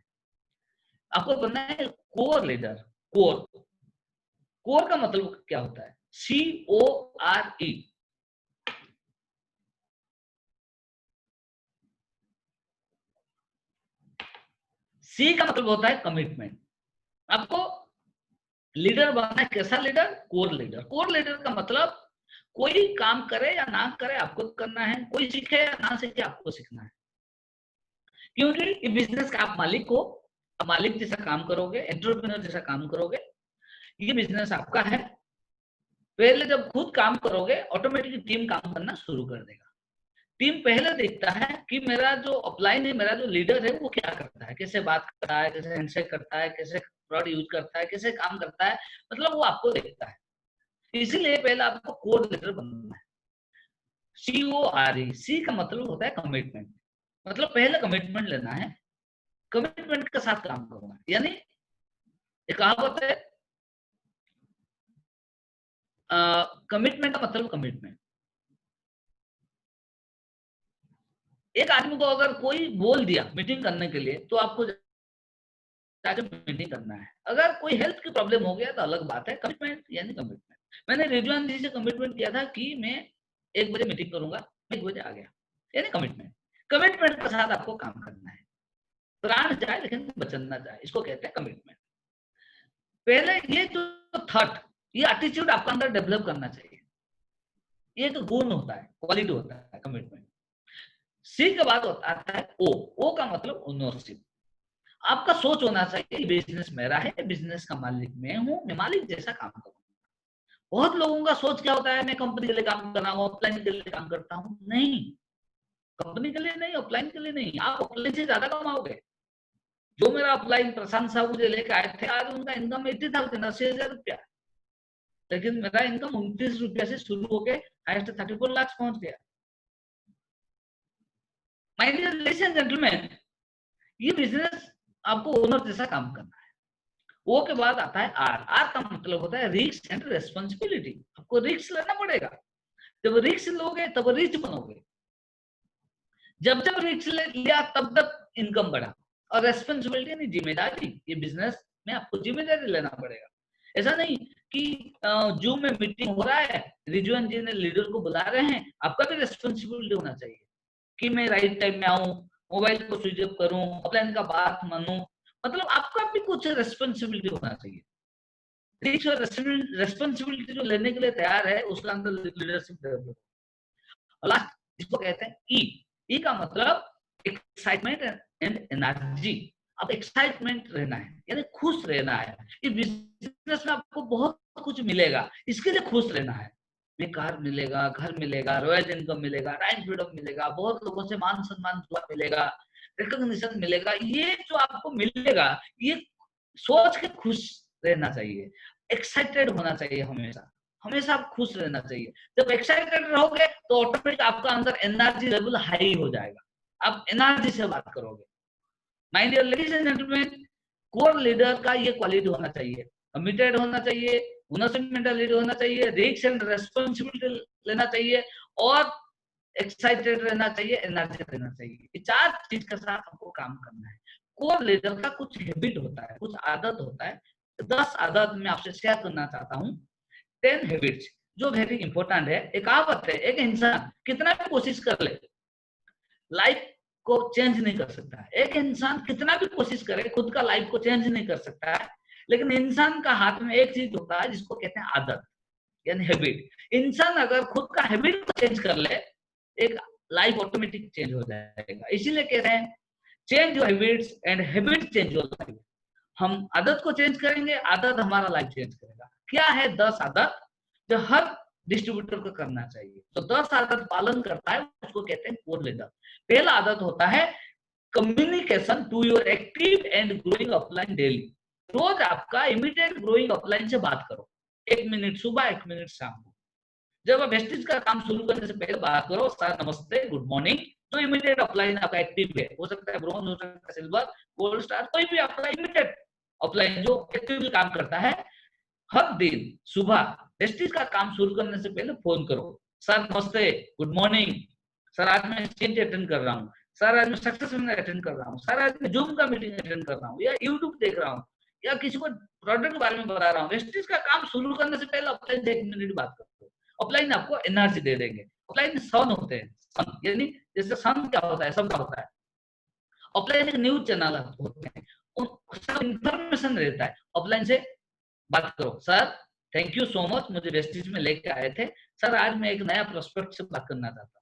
आपको बनना है कोर लीडर। कोर, कोर का मतलब क्या होता है, CORE। सी का मतलब होता है कमिटमेंट। आपको लीडर बनना है। कैसा leader? Core leader. Core leader का मतलब कोई काम करे या ना करे आपको करना है, कोई सीखे या ना सीखे आपको सीखना है, क्योंकि ये बिजनेस का आप मालिक हो, आप मालिक जैसा काम करोगे, एंटरप्रेन्योर जैसा काम करोगे, ये बिजनेस आपका है। पहले जब खुद काम करोगे ऑटोमेटिकली टीम काम करना शुरू कर देगा। टीम पहले देखता है कि मेरा जो अपलाइन है, मेरा जो लीडर है वो क्या करता है, कैसे बात करता है, कैसे हैंडशेक करता है, कैसे वर्ड यूज करता है, कैसे काम करता है, मतलब वो आपको देखता है। इसीलिए पहले आपको कोर लीडर बनना है। CORE, सी का मतलब होता है कमिटमेंट। मतलब पहले कमिटमेंट लेना है, कमिटमेंट के साथ काम करना है। यानी एक कहावत है, कमिटमेंट का मतलब कमिटमेंट। एक आदमी को अगर कोई बोल दिया मीटिंग करने के लिए तो आपको जाकर मीटिंग करना है। अगर कोई हेल्थ की प्रॉब्लम हो गया तो अलग बात है। कमिटमेंट यानी कमिटमेंट। मैंने रिजवान जी से कमिटमेंट किया था कि मैं 1 बजे मीटिंग करूंगा, 1 बजे आ गया, यानी कमिटमेंट। कमिटमेंट के साथ आपको काम करना है। प्राण जाए लेकिन बचन ना जाए, इसको कहते हैं कमिटमेंट। पहले ये जो थॉट, ये एटीट्यूड आपका अंदर डेवलप करना चाहिए। ये तो गुण होता है, क्वालिटी होता है कमिटमेंट। सी के बाद आता है ओ का मतलब ओनरशिप। आपका सोच होना चाहिए बिजनेस मेरा है, बिजनेस का मालिक मैं हूं, मैं मालिक जैसा काम करूंगा। बहुत लोगों का सोच क्या होता है, मैं कंपनी के लिए काम कर रहा हूँ, ऑफलाइन के लिए काम करता हूँ। नहीं, कंपनी के लिए नहीं, ऑफलाइन के लिए नहीं, आप ऑफलाइन से ज्यादा कमाओगे। जो मेरा ऑफलाइन प्रशांत साहब मुझे लेकर आए थे, आज उनका इनकम 80,000 रुपया, लेकिन मेरा इनकम 29 रुपया से शुरू होकर हाईएस्ट 34 लाख पहुंच गया। My dear ladies and gentleman, ये बिजनेस आपको ओनर जैसा काम करना है। ओ के बाद आता है आर का मतलब होता है रिस्क एंड रेस्पॉन्सिबिलिटी। आपको रिस्क लेना पड़ेगा। जब रिस्क लोगे तब रिच बनोगे। जब जब रिस्क लिया तब तक इनकम बढ़ा। और रेस्पॉन्सिबिलिटी यानी जिम्मेदारी, ये बिजनेस में आपको जिम्मेदारी लेना पड़ेगा। ऐसा नहीं कि जूम में मीटिंग हो रहा है, रिजवान जी ने लीडर को बुला रहे हैं, आपका भी रेस्पॉन्सिबिलिटी होना चाहिए कि मैं राइट टाइम में आऊं, मोबाइल को स्विच ऑफ करूं, ऑफलाइन का बात मानूं। मतलब आपका भी कुछ रेस्पॉन्सिबिलिटी होना चाहिए। रिच और रेस्पॉन्सिबिलिटी जो लेने के लिए तैयार है, उसका अंदर लीडरशिप डेवलप। और लास्ट इसको कहते हैं ई का मतलब एक्साइटमेंट एंड एनर्जी। अब एक्साइटमेंट रहना है, यानी खुश रहना है। इस बिजनेस में आपको बहुत कुछ मिलेगा, इसके लिए खुश रहना है। में कार मिलेगा, घर मिलेगा, रॉयल इनकम मिलेगा, टाइम फ्रीडम मिलेगा, बहुत लोगों से मान सम्मान मिलेगा, रिकॉग्निशन मिलेगा। ये जो आपको मिलेगा, ये सोच के खुश रहना चाहिए, एक्साइटेड होना चाहिए। हमेशा हमेशा आप खुश रहना चाहिए। जब एक्साइटेड रहोगे तो ऑटोमेटिक आपका अंदर एनर्जी लेवल हाई हो जाएगा, आप एनर्जी से बात करोगे। My dear ladies and gentleman, core leader का ये क्वालिटी होना चाहिए। कमिटेड होना चाहिए, ओनरशिप मेंटालिटी होना चाहिए, रिस्क एंड रेस्पॉन्सिबिलिटी लेना चाहिए, और एक्साइटेड रहना चाहिए, एनर्जी रहना चाहिए। ये 4 चीज के साथ हमको काम करना है। कोर लीडर का कुछ हैबिट होता है, कुछ आदत होता है। 10 आदत मैं आपसे शेयर करना चाहता हूँ। 10 हैबिट्स जो वेरी इंपॉर्टेंट है। एक कहावत है, एक इंसान कितना भी कोशिश कर ले, लाइफ को चेंज नहीं कर सकता है। एक इंसान कितना भी कोशिश करे, खुद का लाइफ को चेंज नहीं कर सकता है। लेकिन इंसान का हाथ में एक चीज होता है जिसको कहते हैं आदत, यानी हैबिट। इंसान अगर खुद का हैबिट को चेंज कर ले, एक लाइफ ऑटोमेटिक चेंज हो जाएगा। इसीलिए कह रहे हैं change your habits and habit change your life. हम आदत को चेंज करेंगे, आदत हमारा लाइफ चेंज करेगा। क्या है 10 आदत जो हर डिस्ट्रीब्यूटर को करना चाहिए? तो 10 आदत पालन करता है उसको कहते हैं कोर लीडर। पहला आदत होता है communication to your active and growing upline daily. रोज आपका इमीडिएट ग्रोइंग अपलाइन से बात करो, 1 मिनट सुबह, 1 मिनट शाम को। जब आप वेस्टिज का काम शुरू करने से पहले बात करो, सर नमस्ते, गुड मॉर्निंग। जो इमीडिएट अपलाइन आपका एक्टिव है, हो सकता है ब्रोंज, हो सकता है सिल्वर, गोल्ड स्टार, कोई भी आपका इमीडिएट अपलाइन जो एक्टिवली काम करता है, हर दिन सुबह वेस्टिज का काम शुरू करने से पहले फोन करो, सर नमस्ते, गुड मॉर्निंग, सर आज मैं एक्सचेंज अटेंड कर रहा हूँ, सर आज मैं सक्सेस सेमिनार अटेंड कर रहा हूँ, सर आज मैं जूम का मीटिंग अटेंड कर रहा हूँ, या यूट्यूब देख रहा हूँ, या किसी को प्रोडक्ट के बारे में बता रहा हूँ। वेस्टिज का काम शुरू करने से पहले अपलाइन से 1 मिनट बात करो। अपलाइन आपको एनर्जी दे देंगे। अपलाइन सन होते हैं, सन यानी जैसे सन क्या होता है, सब क्या होता है। अपलाइन एक न्यूज चैनल होते हैं, सब इंफॉर्मेशन रहता है। ऑफलाइन से बात करो, sir thank you so much, मुझे वेस्टिज में लेके आए थे, सर आज मैं एक नया प्रोस्पेक्ट से बात करना चाहता हूँ,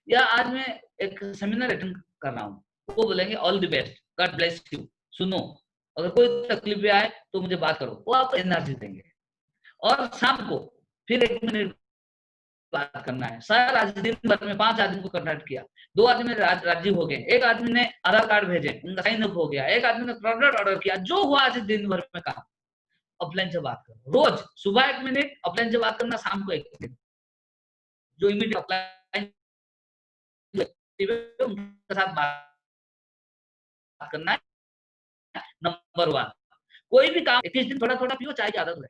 या आज मैं एक सेमिनार अटेंड कर रहा हूँ, वो बोलेंगे all the best, God bless you, सुनो अगर कोई तकलीफ भी आए तो मुझे बात करो, वो आपको एनर्जी देंगे। और शाम को फिर 1 मिनट बात करना है, सर आज दिन भर में 5 आदमी को कॉन्टेक्ट किया, 2 आदमी राजी हो गए, 1 आदमी ने आधार कार्ड भेजे, उनका साइन अप हो गया, 1 आदमी ने प्रोडक्ट ऑर्डर किया, जो हुआ आज दिन भर में काम। ऑफलाइन से बात करो, रोज सुबह 1 मिनट ऑफलाइन से बात करना, शाम को 1 मिनट, जो इमीडिएट ऑफलाइन उनके साथ बात करना है। नंबर 1, कोई भी काम 21 दिन थोड़ा थोड़ा पियो, चाय की आदत है,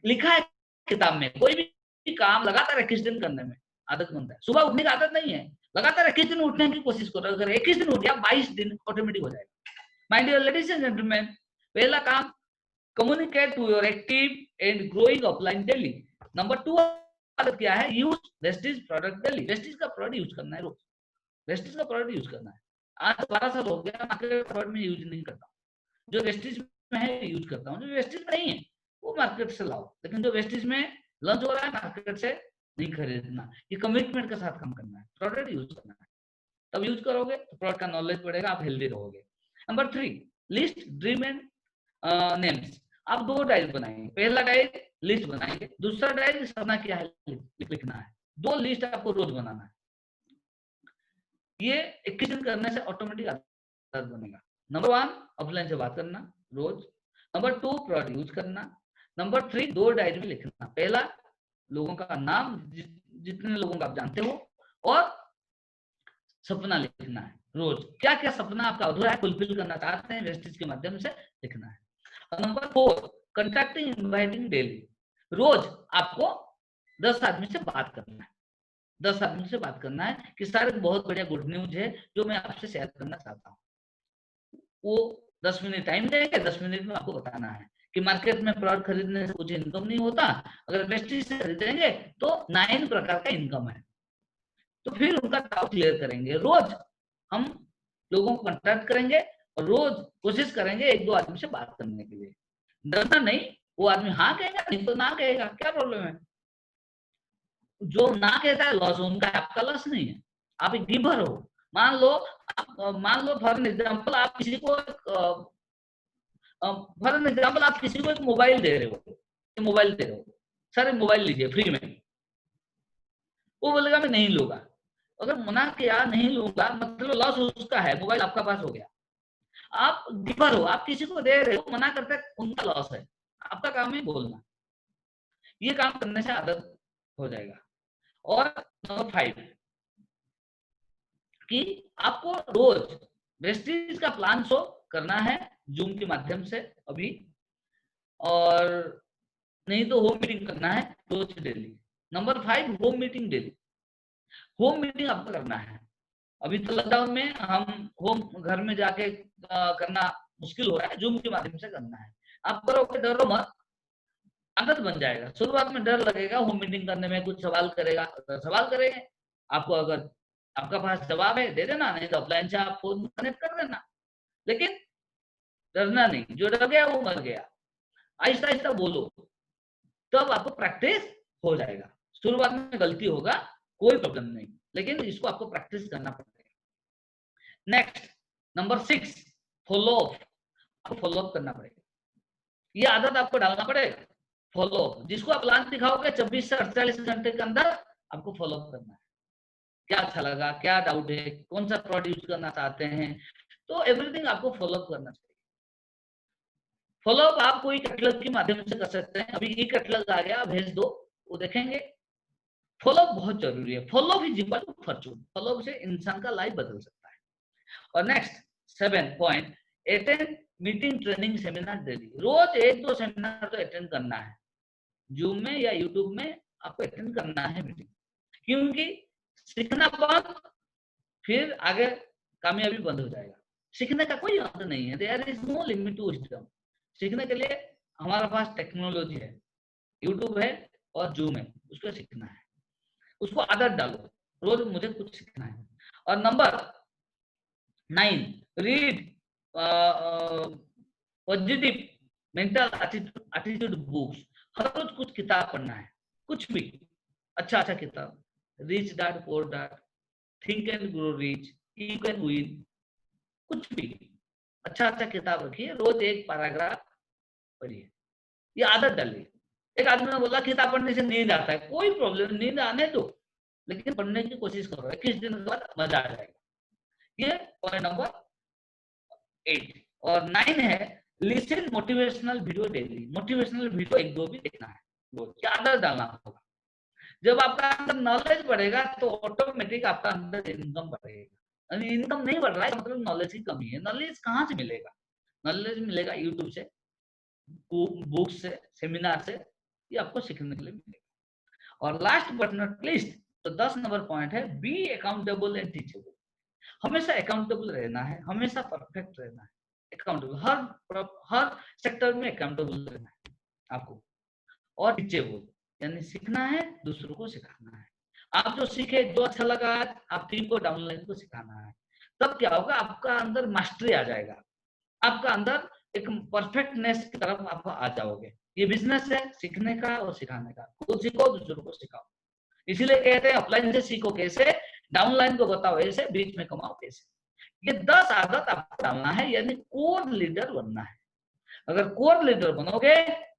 लिखा है किताब में, कोई भी काम लगातार 21 दिन करने में आदत बनता है। सुबह उठने की आदत नहीं है, लगातार 21 दिन उठने की कोशिश करो, अगर 21 दिन उठ गया 22 दिन ऑटोमेटिक हो जाएगा। My dear ladies and gentleman, पहला काम communicate to your active and growing offline daily. Number 2 आदत क्या है, use Vestige product daily, Vestige का प्रोडक्ट यूज करना है रोज, वेस्टिज का प्रोडक्ट यूज करना है। आज 12 साल हो गया मार्केट प्रोडक्ट में यूज नहीं करता, जो वेस्टिज में है यूज करता हूँ, जो वेस्टिज में नहीं है वो मार्केट से लाओ, लेकिन जो वेस्टिज में लॉन्च हो रहा है मार्केट से नहीं खरीदना। ये कमिटमेंट के साथ काम करना है, प्रोडक्ट यूज करना है, तब यूज करोगे तो प्रोडक्ट का नॉलेज बढ़ेगा, आप हेल्दी रहोगे। Number 3, list dream and names. आप 2 डायरी बनाएंगे, पहला डायरी लिस्ट बनाएंगे, दूसरा डायरी सपना क्या है लिखना है, 2 लिस्ट आपको रोज बनाना है। ये 21 दिन करने से ऑटोमेटिक आदत बनेगा। नंबर 1 ऑफलाइन से बात करना रोज, नंबर 2 प्रोडक्ट यूज करना, नंबर 3 2 डायरी में लिखना, पहला लोगों का नाम जितने लोगों का आप जानते हो, और सपना लिखना है रोज, क्या क्या सपना आपका अधूरा है फुलफिल करना चाहते हैं, वेस्टिज के माध्यम से लिखना है। और नंबर 4 कंटैक्टिंग इनवाइटिंग डेली, रोज आपको 10 आदमी से बात करना है, 10 आदमी से बात करना है कि सर बहुत बढ़िया गुड न्यूज है जो मैं आपसे शेयर करना चाहता हूँ। वो 10 मिनट टाइम देंगे, 10 मिनट में आपको बताना है कि मार्केट में प्रोडक्ट खरीदने से कुछ इनकम नहीं होता, अगर वेस्टिज से खरीदेंगे तो 9 प्रकार का इनकम है, तो फिर उनका डाउट क्लियर करेंगे। रोज हम लोगों को कॉन्टैक्ट करेंगे और रोज कोशिश करेंगे 1-2 आदमी से बात करने के लिए, डरना नहीं, वो आदमी हाँ कहेगा नहीं तो ना कहेगा, क्या प्रॉब्लम है, जो ना कहता है लॉस उनका, आपका लॉस नहीं है, आप एक गिवर हो। मान लो फॉर एग्जाम्पल आप किसी को एक मोबाइल दे रहे हो, सर मोबाइल लीजिए फ्री में, वो बोलेगा मैं नहीं लूंगा, अगर मना किया नहीं लूंगा मतलब लॉस उसका है, मोबाइल आपका पास हो गया। आप गिवर हो, आप किसी को दे रहे हो, मना करते उनका लॉस है, आपका काम है बोलना, ये काम करने से आदत हो जाएगा। और नंबर 5 कि आपको रोज वेस्टिज का प्लान शो करना है जूम के माध्यम से अभी, और नहीं तो होम मीटिंग करना है रोज daily. Number 5 home meeting daily, home meeting आपको करना है। अभी तो लॉकडाउन में हम होम घर में जाके करना मुश्किल हो रहा है, जूम के माध्यम से करना है। आप करोगे डरो मत, आदत बन जाएगा। शुरुआत में डर लगेगा, होम मीटिंग करने में कुछ सवाल करेगा, सवाल करेंगे आपको, अगर आपका पास जवाब है दे देना, नहीं तो ऑफलाइन से आप फोन कनेक्ट कर देना, लेकिन डरना नहीं, जो डर गया वो मर गया। आहिस्ता आहिस्ता बोलो, तब आपको प्रैक्टिस हो जाएगा। शुरुआत में गलती होगा, कोई प्रॉब्लम नहीं, लेकिन इसको आपको प्रैक्टिस करना पड़ेगा। नेक्स्ट नंबर 6 फॉलो अप, आपको फॉलो अप करना पड़ेगा, ये आदत आपको डालना पड़ेगा। फॉलो अप, जिसको आप प्लान दिखाओगे 24 से 48 घंटे के अंदर आपको फॉलो अप करना है, क्या अच्छा लगा, क्या डाउट है, कौन सा प्रोडक्ट यूज करना चाहते हैं, तो एवरीथिंग आपको फॉलो अप करना चाहिए। फॉलो अप आप कोई कैटलॉग के माध्यम से कर सकते हैं, अभी ई कैटलॉग आ गया, भेज दो, वो देखेंगे। फॉलो अप बहुत जरूरी है, follow up is equal to fortune, follow up से इंसान का लाइफ बदल सकता है। और next 7 point, attend meeting training seminar daily, रोज 1-2 सेमिनार तो अटेंड करना है, जूम में या यूट्यूब में आपको अटेंड करना है मीटिंग, क्योंकि सीखना बंद फिर आगे कामयाबी बंद हो जाएगा। सीखने का कोई अंत नहीं है, there is no limit to wisdom. सीखने के लिए हमारे पास टेक्नोलॉजी है, यूट्यूब है और जूम है, उसको सीखना है, उसको आदत डालो, रोज मुझे कुछ सीखना है। और number 9 read positive mental attitude books, हर रोज कुछ किताब पढ़ना है, कुछ भी अच्छा किताब, rich dad poor dad, think and grow rich, you can win, कुछ भी अच्छा किताब रखिए, रोज एक पैराग्राफ पढ़िए, ये आदत डालिए। एक आदमी ने बोला किताब पढ़ने से नींद आता है, कोई प्रॉब्लम, नींद आने दो, लेकिन पढ़ने की कोशिश करो, 21 दिन के बाद मजा आ जाएगा। ये पॉइंट नंबर 8। और 9 है listen motivational video daily, motivational video 1-2 भी देखना है, रोज आदत डालना होगा। जब आपका अंदर नॉलेज बढ़ेगा तो ऑटोमेटिक आपका अंदर इनकम बढ़ेगा। इनकम नहीं बढ़ रहा है मतलब नॉलेज की कमी है। नॉलेज कहाँ से मिलेगा? नॉलेज मिलेगा यूट्यूब से, बुक से, सेमिनार से, ये आपको सीखने के लिए मिलेगा। और लास्ट बट नॉट लीस्ट, तो 10 नंबर पॉइंट है बी अकाउंटेबल एंड टीचेबल। हमेशा अकाउंटेबल रहना है, हमेशा परफेक्ट रहना है, अकाउंटेबल, हर सेक्टर में अकाउंटेबल रहना है आपको। और टीचेबल यानी सीखना है, दूसरों को सिखाना है। आप जो सीखे, जो अच्छा लगा, आप टीम को, डाउनलाइन को सिखाना है। तब क्या होगा, आपका अंदर मास्टरी आ जाएगा, आपका अंदर एक परफेक्टनेस की तरफ आप आ जाओगे। ये बिजनेस है सीखने का और सिखाने का, खुद सीखो, दूसरों को सिखाओ। इसीलिए कहते हैं ऑफलाइन से सीखो कैसे, डाउनलाइन को बताओ ऐसे, बीच में कमाओ कैसे। ये 10 आदत आपको डालना है, यानी कोर लीडर बनना है। अगर कोर लीडर बनोगे,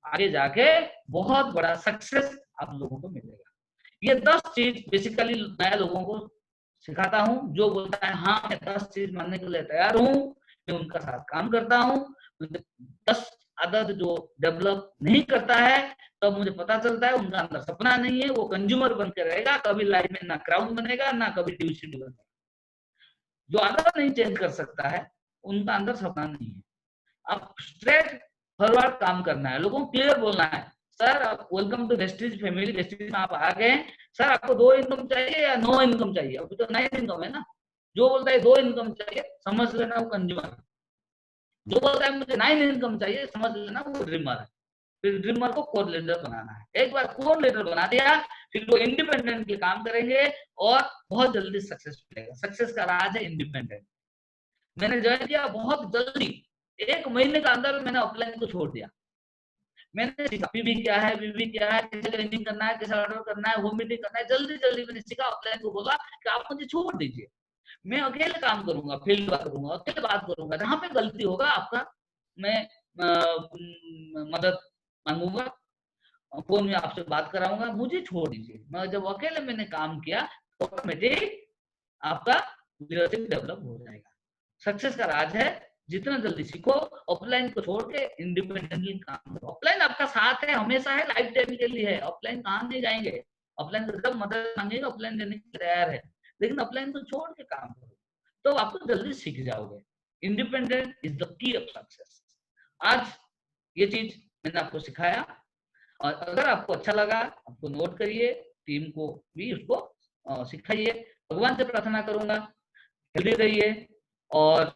आगे जाके बहुत बड़ा सक्सेस आप लोगों को मिलेगा। ये 10 चीज बेसिकली मैं लोगों को सिखाता हूँ। जो बोलता है हाँ मैं 10 चीज मानने के लिए तैयार हूँ, मैं उनका साथ काम करता हूँ। 10 आदत जो डेवलप नहीं करता है, तो मुझे पता चलता है उनका अंदर सपना नहीं है, वो कंज्यूमर बन के रहेगा, कभी लाइफ में ना क्राउन बनेगा, ना कभी टीवी बनेगा। जो आदत नहीं चेंज कर सकता है, उनका अंदर सपना नहीं है। आप स्ट्रेट फॉरवर्ड काम करना है, लोगों को क्लियर बोलना है, सर आप welcome to Vestige family, Vestige में आप आ गए, सर आपको 2 इनकम चाहिए या नो इनकम चाहिए? अभी तो 9 इनकम है ना। जो बोलता है 2 इनकम चाहिए, समझ लेना वो कंज्यूमर। जो बोलता है मुझे 9 इनकम चाहिए, समझ लेना वो ड्रीमर है। फिर ड्रीमर को कोर लीडर बनाना है। एक बार कोर लीडर बना दिया, फिर वो इंडिपेंडेंटली काम करेंगे और बहुत जल्दी सक्सेस मिलेगा। सक्सेस का राज है इंडिपेंडेंट। मैंने ज्वाइन किया बहुत जल्दी, 1 महीने के अंदर मैंने ऑफलाइन को छोड़ दिया। मैंने सीखा पीवी क्या है, वीवी क्या है, कैसे ट्रेनिंग करना है, कैसे ऑर्डर करना है, होम मीटिंग करना है। जल्दी मैंने सीखा। ऑफलाइन को बोला कि आप मुझे छोड़ दीजिए, मैं अकेले काम करूंगा, फील्ड वर्क करूंगा, अकेले बात करूंगा, जहां पे गलती होगा आपका मैं मदद मांगूंगा, फोन में आपसे बात कराऊंगा, मुझे छोड़ दीजिए। मैं जब अकेले मैंने काम किया तो ऑटोमेटिक आपका लीडरशिप डेवलप हो जाएगा। सक्सेस का राज है जितना जल्दी सीखो, ऑफलाइन को छोड़ के इंडिपेंडेंटली काम करो। ऑफलाइन आपका साथ है, हमेशा है, लाइफ टाइम के लिए है। ऑफलाइन कहाँ नहीं जाएंगे, ऑफलाइन जब मदद मांगेगा ऑफलाइन देने के लिए तैयार है, लेकिन ऑफलाइन को छोड़ के काम करो तो आपको जल्दी सीख जाओगे। Independent is the key of success. आज ये चीज मैंने आपको सिखाया, और अगर आपको अच्छा लगा, आपको नोट करिए, टीम को भी उसको सिखाइए। भगवान से प्रार्थना करूंगा हेल्दी रहिए और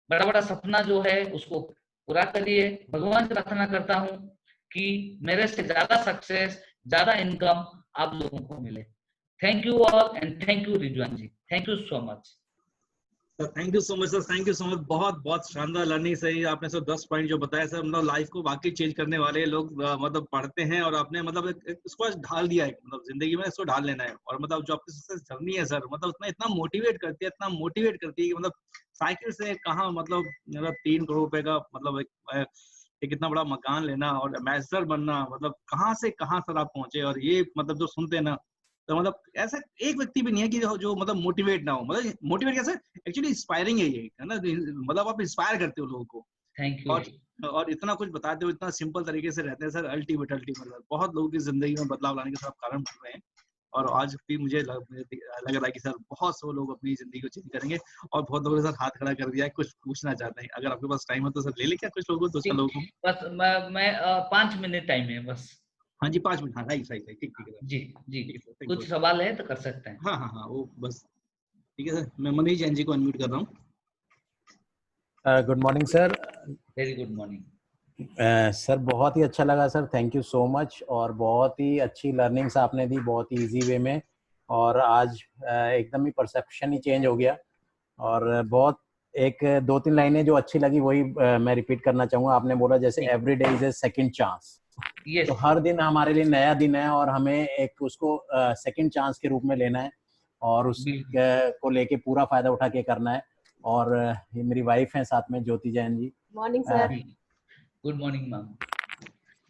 बड़ा सपना जो है उसको पूरा करिए। भगवान से प्रार्थना करता हूँ कि मेरे से ज्यादा सक्सेस, ज्यादा इनकम आप लोगों को मिले। Thank you all and thank you Rizwan ji, thank you so much. Sir thank you so much sir, thank you so much. बहुत शानदार लर्निंग सही आपने सर 10 पॉइंट जो बताया सर, मतलब लाइफ को वाकई चेंज करने वाले लोग मतलब पढ़ते हैं और आपने मतलब इसको ढाल दिया है, मतलब जिंदगी में इसको ढाल लेना है। और मतलब जो आपकी सक्सेस जर्नी है सर, मतलब उसमें इतना मोटिवेट करती है, इतना मोटिवेट करती है कि मतलब साइकिल से कहाँ मतलब 3 करोड़ रुपए का मतलब एक इतना बड़ा मकान लेना और एम्बेसडर बनना, मतलब कहाँ से कहाँ सर आप पहुंचे। और ये मतलब जो सुनते हैं ना, तो मतलब ऐसा एक व्यक्ति भी नहीं है कि जो मतलब मोटिवेट ना हो। मतलब मोटिवेट कैसे, एक्चुअली इंस्पायरिंग है ये, है ना, मतलब आप इंस्पायर करते हो लोगों को। Thank you. और इतना कुछ बताते हो, इतना सिंपल तरीके से रहते हैं सर, अल्टीमेट मतलब बहुत लोगों की जिंदगी में बदलाव लाने के सब कारण बन रहे हैं। और आज भी मुझे लग रहा है कि सर बहुत से लोग अपनी जिंदगी को चेंज करेंगे। और बहुत लोगों ने सर हाथ खड़ा कर दिया है, कुछ पूछना चाहते हैं, अगर आपके पास टाइम है तो सर ले ले क्या कुछ लोगों, दूसरे लोगों को। बस मैं 5 मिनट टाइम है बस। हाँ जी 5 मिनट, हाँ राइट ठीक है जी जी, ठीक कुछ सवाल है तो कर सकते हैं। हाँ वो बस ठीक है सर। मैं मनीष जैन जी को अनम्यूट कर रहा हूँ। Good morning sir. Very good morning sir, बहुत ही अच्छा लगा sir, thank you so much. और बहुत ही अच्छी लर्निंग्स आपने दी, बहुत ही इजी वे में। और आज एकदम ही परसेप्शन ही चेंज हो गया। और बहुत एक 2-3 लाइनें जो अच्छी लगी वही मैं रिपीट करना चाहूंगा। आपने बोला जैसे every day is a second chance, yes तो हर दिन हमारे लिए नया दिन है और हमें एक उसको सेकंड चांस के रूप में लेना है और उस को लेके पूरा फायदा उठा के करना है। और ये मेरी वाइफ है साथ में, Jyoti Jain ji. Morning sir. Good morning ma'am.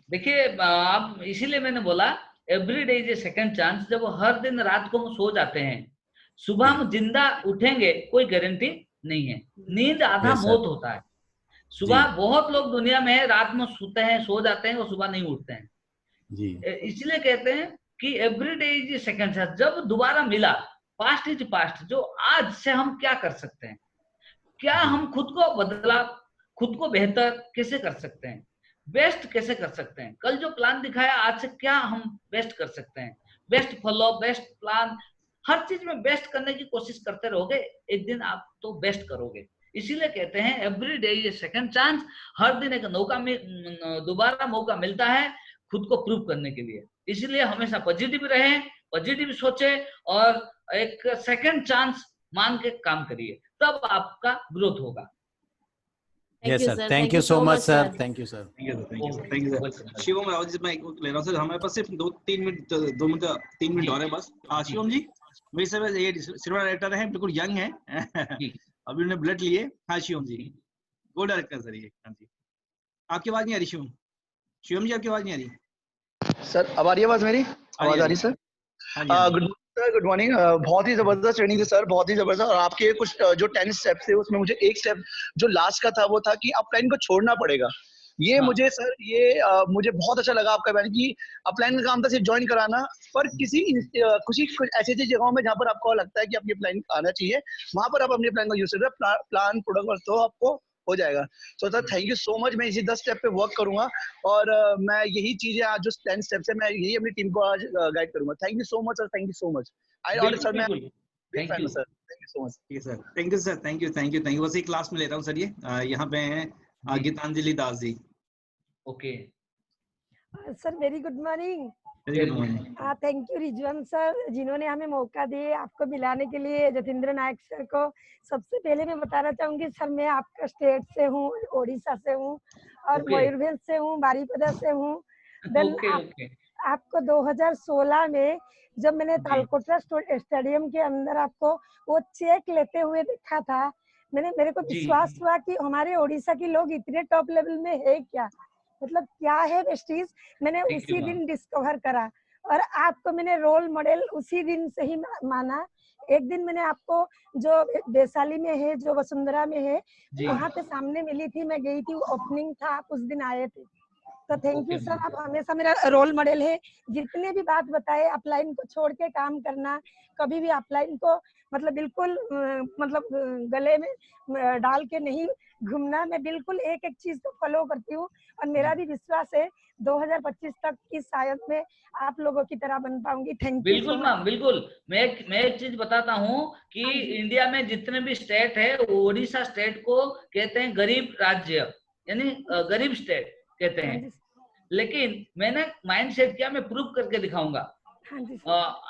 देखिए आप, इसीलिए मैंने बोला every day is a second chance. जब हर दिन रात को हम सो जाते हैं, सुबह हम जिंदा उठेंगे कोई गारंटी नहीं है। नींद आधा Yes, sir. मौत होता है। सुबह बहुत लोग दुनिया में रात में सोते हैं, सो जाते हैं और सुबह नहीं उठते हैं जी। इसलिए कहते हैं कि every day is second chance. जब दोबारा मिला, पास्ट इज पास्ट, जो आज से हम क्या कर सकते हैं, क्या हम खुद को बदला, खुद को बेहतर कैसे कर सकते हैं, बेस्ट कैसे कर सकते हैं। कल जो प्लान दिखाया, आज से क्या हम बेस्ट कर सकते हैं, बेस्ट फॉलो, बेस्ट प्लान, हर चीज में बेस्ट करने की कोशिश करते रहोगे, एक दिन आप तो बेस्ट करोगे। इसीलिए कहते हैं एवरी डे ये सेकंड चांस। हर दिन एक दोबारा मौका मिलता है खुद को प्रूव करने के लिए। इसलिए हमेशा पॉजिटिव रहें, पॉजिटिव सोचे और एक सेकंड चांस मान के काम करिए, तब आपका ग्रोथ होगा। Yes sir, thank you so much sir, thank you sir. Thank you sir. Shivam Rao ji, मैं ले रहा हूँ सर, हमारे पास सिर्फ 3 मिनट और है बस। शिवम जी मेरे से ये सिल्वर डायरेक्टर है, बिल्कुल यंग है अभी उन्होंने ब्लड लिए। हाँ शिवम जी, गोल्ड डायरेक्टर सर ये। हाँ जी, आपकी आवाज नहीं आ रही शिवम। शिवम जी आपकी आवाज नहीं आ रही सर। अब आ रही है आवाज मेरी? आवाज आ रही sir? Good sir, good morning. बहुत ही जबरदस्त ट्रेनिंग थी सर, बहुत ही जबरदस्त। और आपके कुछ जो 10 स्टेप्स थे उसमें मुझे एक स्टेप जो लास्ट का था वो था कि अपलाइन को छोड़ना पड़ेगा। ये मुझे सर, ये मुझे बहुत अच्छा लगा आपका बयान कि अपलाइन का काम था सिर्फ ज्वाइन कराना, पर कुछ ऐसी जगहों में जहाँ पर आपको लगता है कि अपनी अपलाइन आना चाहिए, वहां पर आप अपनी अपलाइन का यूज कर प्लान प्रोटोकॉल तो आपको हो जाएगा। So sir thank you so much. मैं इसी 10 स्टेप पे वर्क करूंगा और मैं यही चीजें आज जो 10 स्टेप्स है मैं यही अपनी टीम को आज गाइड करूंगा। Thank you so much sir, thank you so much. Sir मैं thank you sir, thank you so much. ठीक है sir, thank you sir, thank you. बस एक क्लास में ले रहा हूँ सर। ये यहाँ पे हैं Geetanjali Das ji. Okay sir, very good morning. Thank you Rizwan sir, जिन्होंने हमें मौका दिए आपको मिलाने के लिए जतेंद्र नायक सर को। सबसे पहले मैं बताना चाहूंगी सर, मैं आपका स्टेट से हूँ, ओडिशा से हूँ और मयूरभंज से हूँ, बारीपदा से हूँ। देन आपको 2016 में जब मैंने तालकोटरा स्टेडियम के अंदर आपको वो चेक लेते हुए देखा था, मेरे को विश्वास हुआ कि हमारे ओडिशा के लोग इतने टॉप लेवल में है क्या, मतलब क्या है वेस्टीज। मैंने उसी दिन डिस्कवर करा और आपको मैंने रोल मॉडल उसी दिन से ही माना। एक दिन मैंने आपको जो वैशाली में है, जो वसुंधरा में है, वहां पे सामने मिली थी, मैं गई थी, ओपनिंग था, आप उस दिन आए थे। तो थैंक यू सर, आप हमेशा मेरा रोल मॉडल है। जितने भी बात बताए, अपलाइन को छोड़ के काम करना, कभी भी अपलाइन को मतलब बिल्कुल मतलब गले में डाल के नहीं घूमना। मैं बिल्कुल एक एक चीज को फॉलो करती हूँ और मेरा भी विश्वास है 2025 तक की शायद मैं आप लोगों की तरह बन पाऊंगी। Thank you. बिल्कुल मैम, बिल्कुल। मैं एक चीज बताता हूँ कि इंडिया में जितने भी स्टेट है, ओडिशा स्टेट को कहते हैं गरीब राज्य, यानी गरीब स्टेट कहते हैं। लेकिन मैंने माइंड सेट किया, मैं प्रूव करके दिखाऊंगा।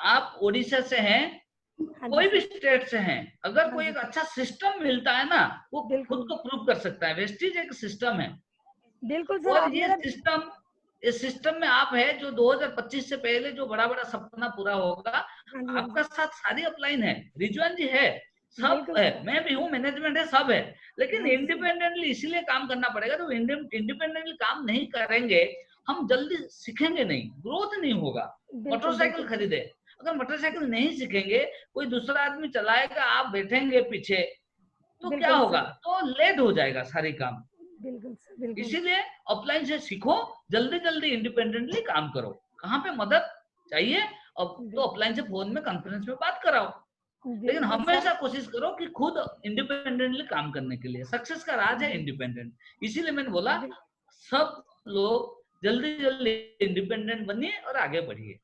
आप ओडिशा से हैं, कोई भी स्टेट से हैं, अगर कोई एक अच्छा सिस्टम मिलता है ना, वो खुद को प्रूव कर सकता है। वेस्टीज एक सिस्टम है, बिल्कुल सर। और ये सिस्टम, इस सिस्टम में आप है जो 2025 से पहले जो बड़ा बड़ा सपना पूरा होगा, आपका साथ सारी अपलाइन है, रिजवान जी है, सब है, मैं भी हूँ, मैनेजमेंट है, सब है। लेकिन इंडिपेंडेंटली इसीलिए काम करना पड़ेगा। तो इंडिपेंडेंटली काम नहीं करेंगे, हम जल्दी सीखेंगे नहीं, ग्रोथ नहीं होगा। मोटरसाइकिल खरीदे, अगर मोटरसाइकिल नहीं सीखेंगे, कोई दूसरा आदमी चलाएगा, आप बैठेंगे पीछे, तो क्या होगा? तो लेट हो जाएगा सारी काम। इसीलिए ऑफलाइन से सीखो, जल्दी जल्दी इंडिपेंडेंटली काम करो। कहाँ पे मदद चाहिए अब तो ऑफलाइन से फोन में कॉन्फ्रेंस में बात कराओ, लेकिन हमेशा कोशिश करो कि खुद इंडिपेंडेंटली काम करने के लिए। सक्सेस का राज है इंडिपेंडेंट। इसीलिए मैंने बोला सब लोग जल्दी जल्दी इंडिपेंडेंट बनिए और आगे बढ़िए।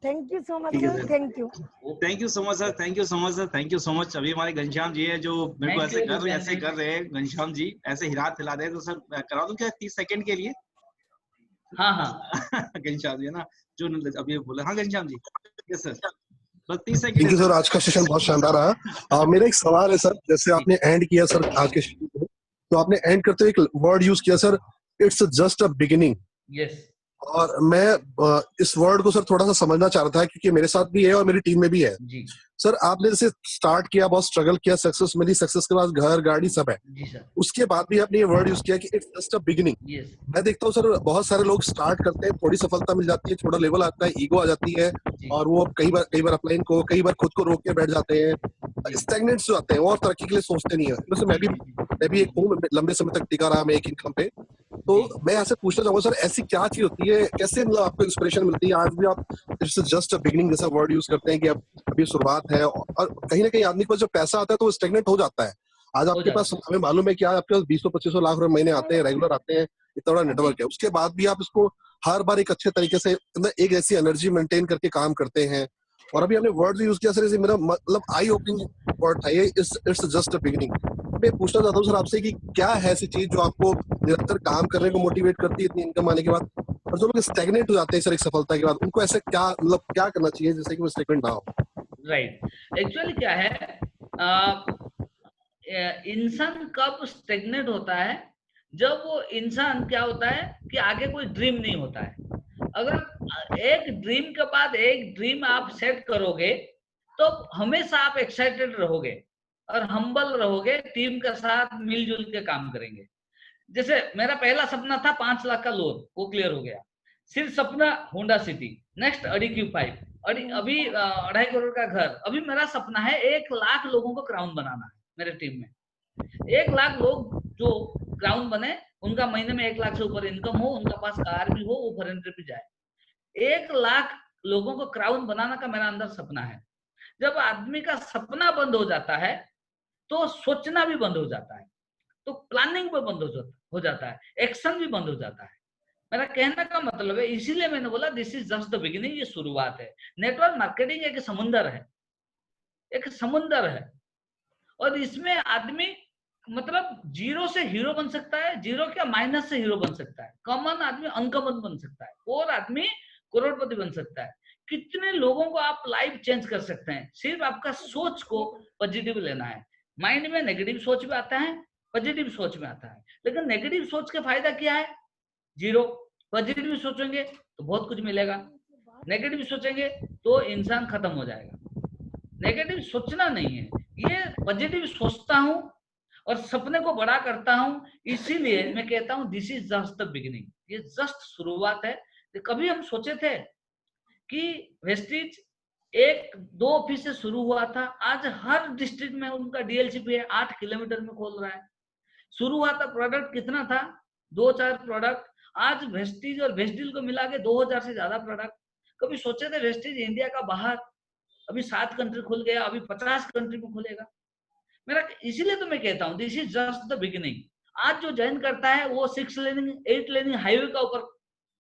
Thank you so much sir, thank you. Thank you so much sir, thank you so much sir, thank you so much. अभी हमारे घनश्याम जी है जो मेरे को ऐसे कर रहे हैं, घनश्याम जी ऐसे हिरात हिला रहे हैं, तो सर करा दूं क्या 30 सेकंड के लिए? हाँ हाँ घनश्याम जी है ना जो अभी बोला। हाँ घनश्याम जी, यस सर। बस 30 सेकंड। थैंक यू सर, आज का सेशन बहुत शानदार रहा। मेरा एक सवाल है सर, जैसे आपने एंड किया सर आज के सेशन को, तो आपने एंड करते हुए एक वर्ड यूज किया sir, it's just a beginning. Yes और मैं इस वर्ड को सर थोड़ा सा समझना चाह रहा था, क्योंकि मेरे साथ भी है और मेरी टीम में भी है। जी सर आपने जैसे स्टार्ट किया, बहुत स्ट्रगल किया, सक्सेस मिली, सक्सेस के बाद घर गाड़ी सब है, जी सर उसके बाद भी आपने ये वर्ड यूज किया कि it's just a beginning. Yes मैं देखता हूँ सर बहुत सारे लोग स्टार्ट करते हैं, थोड़ी सफलता मिल जाती है, थोड़ा लेवल आता है, ईगो आ जाती है, जी और वो कई बार अपलाइन को कई बार खुद को रोक के बैठ जाते हैं, जी स्टैग्नेंट हो जाते हैं और तरक्की के लिए सोचते नहीं है। वैसे मैं भी एक हूँ, लंबे समय तक टिका रहा मैं एक इनकम पे। तो मैं ऐसे पूछना चाहूंगा सर, ऐसी क्या चीज होती है, कैसे मतलब आपको इंस्पिरेशन मिलती है? आज भी आप इट्स जस्ट अ बिगिनिंग जैसा वर्ड यूज करते हैं कि अब अभी शुरुआत है, और कहीं ना कहीं आदमी के पास जब पैसा आता है तो वो स्टैग्नेंट हो जाता है। आज हो आपके जाता पास, हमें मालूम है कि आज आपके पास 200-2500 लाख रुपए महीने आते हैं, रेगुलर आते हैं, इतना बड़ा नेटवर्क है, उसके बाद भी आप इसको हर बार एक अच्छे तरीके से एक ऐसी एनर्जी मेंटेन करके काम करते हैं। और अभी आपने वर्ड यूज किया सर, मेरा मतलब आई ओपनिंग वर्ड था ये, इट्स जस्ट अ बिगिनिंग। मैं पूछना चाहता हूँ सर आपसे कि क्या है ऐसी चीज जो आपको निरंतर काम करने को मोटिवेट करती है इतनी इनकम आने के बाद, और जो लोग स्टैग्नेट हो जाते हैं सर एक सफलता के बाद, उनको ऐसे क्या मतलब क्या करना चाहिए जिससे कि वो स्टैग्नेट ना हो? राइट। एक्चुअली क्या है, इंसान कब स्टेगनेट होता है, जब वो इंसान क्या होता है कि आगे कोई ड्रीम नहीं होता है। अगर एक ड्रीम के बाद एक ड्रीम आप सेट करोगे तो हमेशा आप एक्साइटेड रहोगे और हम्बल रहोगे, टीम के साथ मिलजुल के काम करेंगे। जैसे मेरा पहला सपना था 5 लाख का लोन, वो क्लियर हो गया। सिर्फ सपना होंडा सिटी, नेक्स्ट अड़ी Q5, अभी 2.5 करोड़ का घर। अभी मेरा सपना है 1 लाख लोगों को क्राउन बनाना है मेरे टीम में। 1 लाख लोग जो क्राउन बने, उनका महीने में 1 लाख से ऊपर इनकम हो, उनका पास कार भी हो, वो फॉरेन ट्रिप भी जाए। 1 लाख लोगों को क्राउन बनाना का मेरा अंदर सपना है। जब आदमी का सपना बंद हो जाता है तो सोचना भी बंद हो जाता है, तो प्लानिंग भी बंद हो जाता है, एक्शन भी बंद हो जाता है। मेरा कहने का मतलब है, इसीलिए मैंने बोला this is just the beginning, ये शुरुआत है। नेटवर्क मार्केटिंग एक समुंदर है, एक समुंदर है, और इसमें आदमी मतलब जीरो से हीरो बन सकता है, जीरो क्या माइनस से हीरो बन सकता है, कॉमन आदमी अनकॉमन बन सकता है, और आदमी करोड़पति बन सकता है। कितने लोगों को आप लाइफ चेंज कर सकते हैं, सिर्फ आपका सोच को पॉजिटिव लेना है। माइंड में नेगेटिव सोच भी आता है, पॉजिटिव सोच में आता है, लेकिन नेगेटिव सोच का फायदा क्या है? जीरो। पॉजिटिव सोचेंगे तो बहुत कुछ मिलेगा, नेगेटिव सोचेंगे तो इंसान खत्म हो जाएगा। नेगेटिव सोचना नहीं है, ये पॉजिटिव सोचता हूं और सपने को बड़ा करता हूं, इसीलिए मैं कहता हूं this is just the beginning, ये जस्ट शुरुआत है। कभी हम सोचे थे कि वेस्टिज 1-2 ऑफिस से शुरू हुआ था, आज हर डिस्ट्रिक्ट में उनका डीएलसीपी है, 8 किलोमीटर में खोल रहा है। शुरू हुआ था, प्रोडक्ट कितना था? 2-4 प्रोडक्ट, आज वेस्टिज और वेस्टिल को मिला के 2000 से ज्यादा प्रोडक्ट। कभी सोचे थे वेस्टिज इंडिया का बाहर, अभी 7 कंट्री खुल गया, अभी 50 कंट्री में खुलेगा। मेरा इसीलिए तो मैं कहता हूँ this is just the beginning. आज जो ज्वाइन करता है वो 6 लेनिंग 8 लेनिंग हाईवे का ऊपर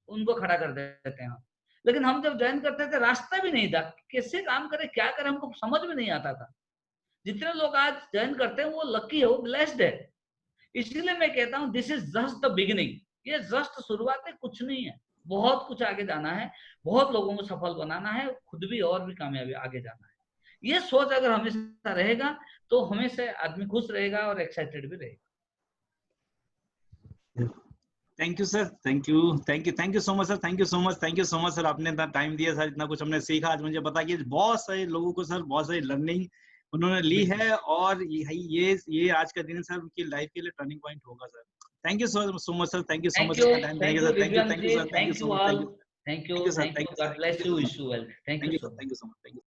उनको खड़ा कर देते हैं, लेकिन हम जब ज्वाइन करते थे रास्ता भी नहीं था, कैसे काम करें क्या करें हमको समझ में नहीं आता था। जितने लोग आज ज्वाइन करते हैं वो लकी है, वो ब्लेस्ड है। इसीलिए मैं कहता हूँ this is just the beginning, ये जस्ट शुरुआत है, कुछ नहीं है, बहुत कुछ आगे जाना है, बहुत लोगों को सफल बनाना है, खुद भी और भी कामयाबी आगे जाना है। ये सोच अगर हमेशा रहेगा तो हमेशा आदमी खुश रहेगा और एक्साइटेड भी रहेगा। Thank you sir, thank you so much sir, thank you so much sir, आपने इतना टाइम दिया सर, इतना कुछ हमने सीखा। आज मुझे पता कि बहुत सारे लोगों को सर बहुत सारी लर्निंग उन्होंने ली है, और ये आज का दिन सर उनकी लाइफ के लिए टर्निंग पॉइंट होगा sir. Thank you so much sir, thank you so much sir, thank you sir, thank you sir, thank you so much, thank you, thank you, God bless you, wish you well, thank you so much.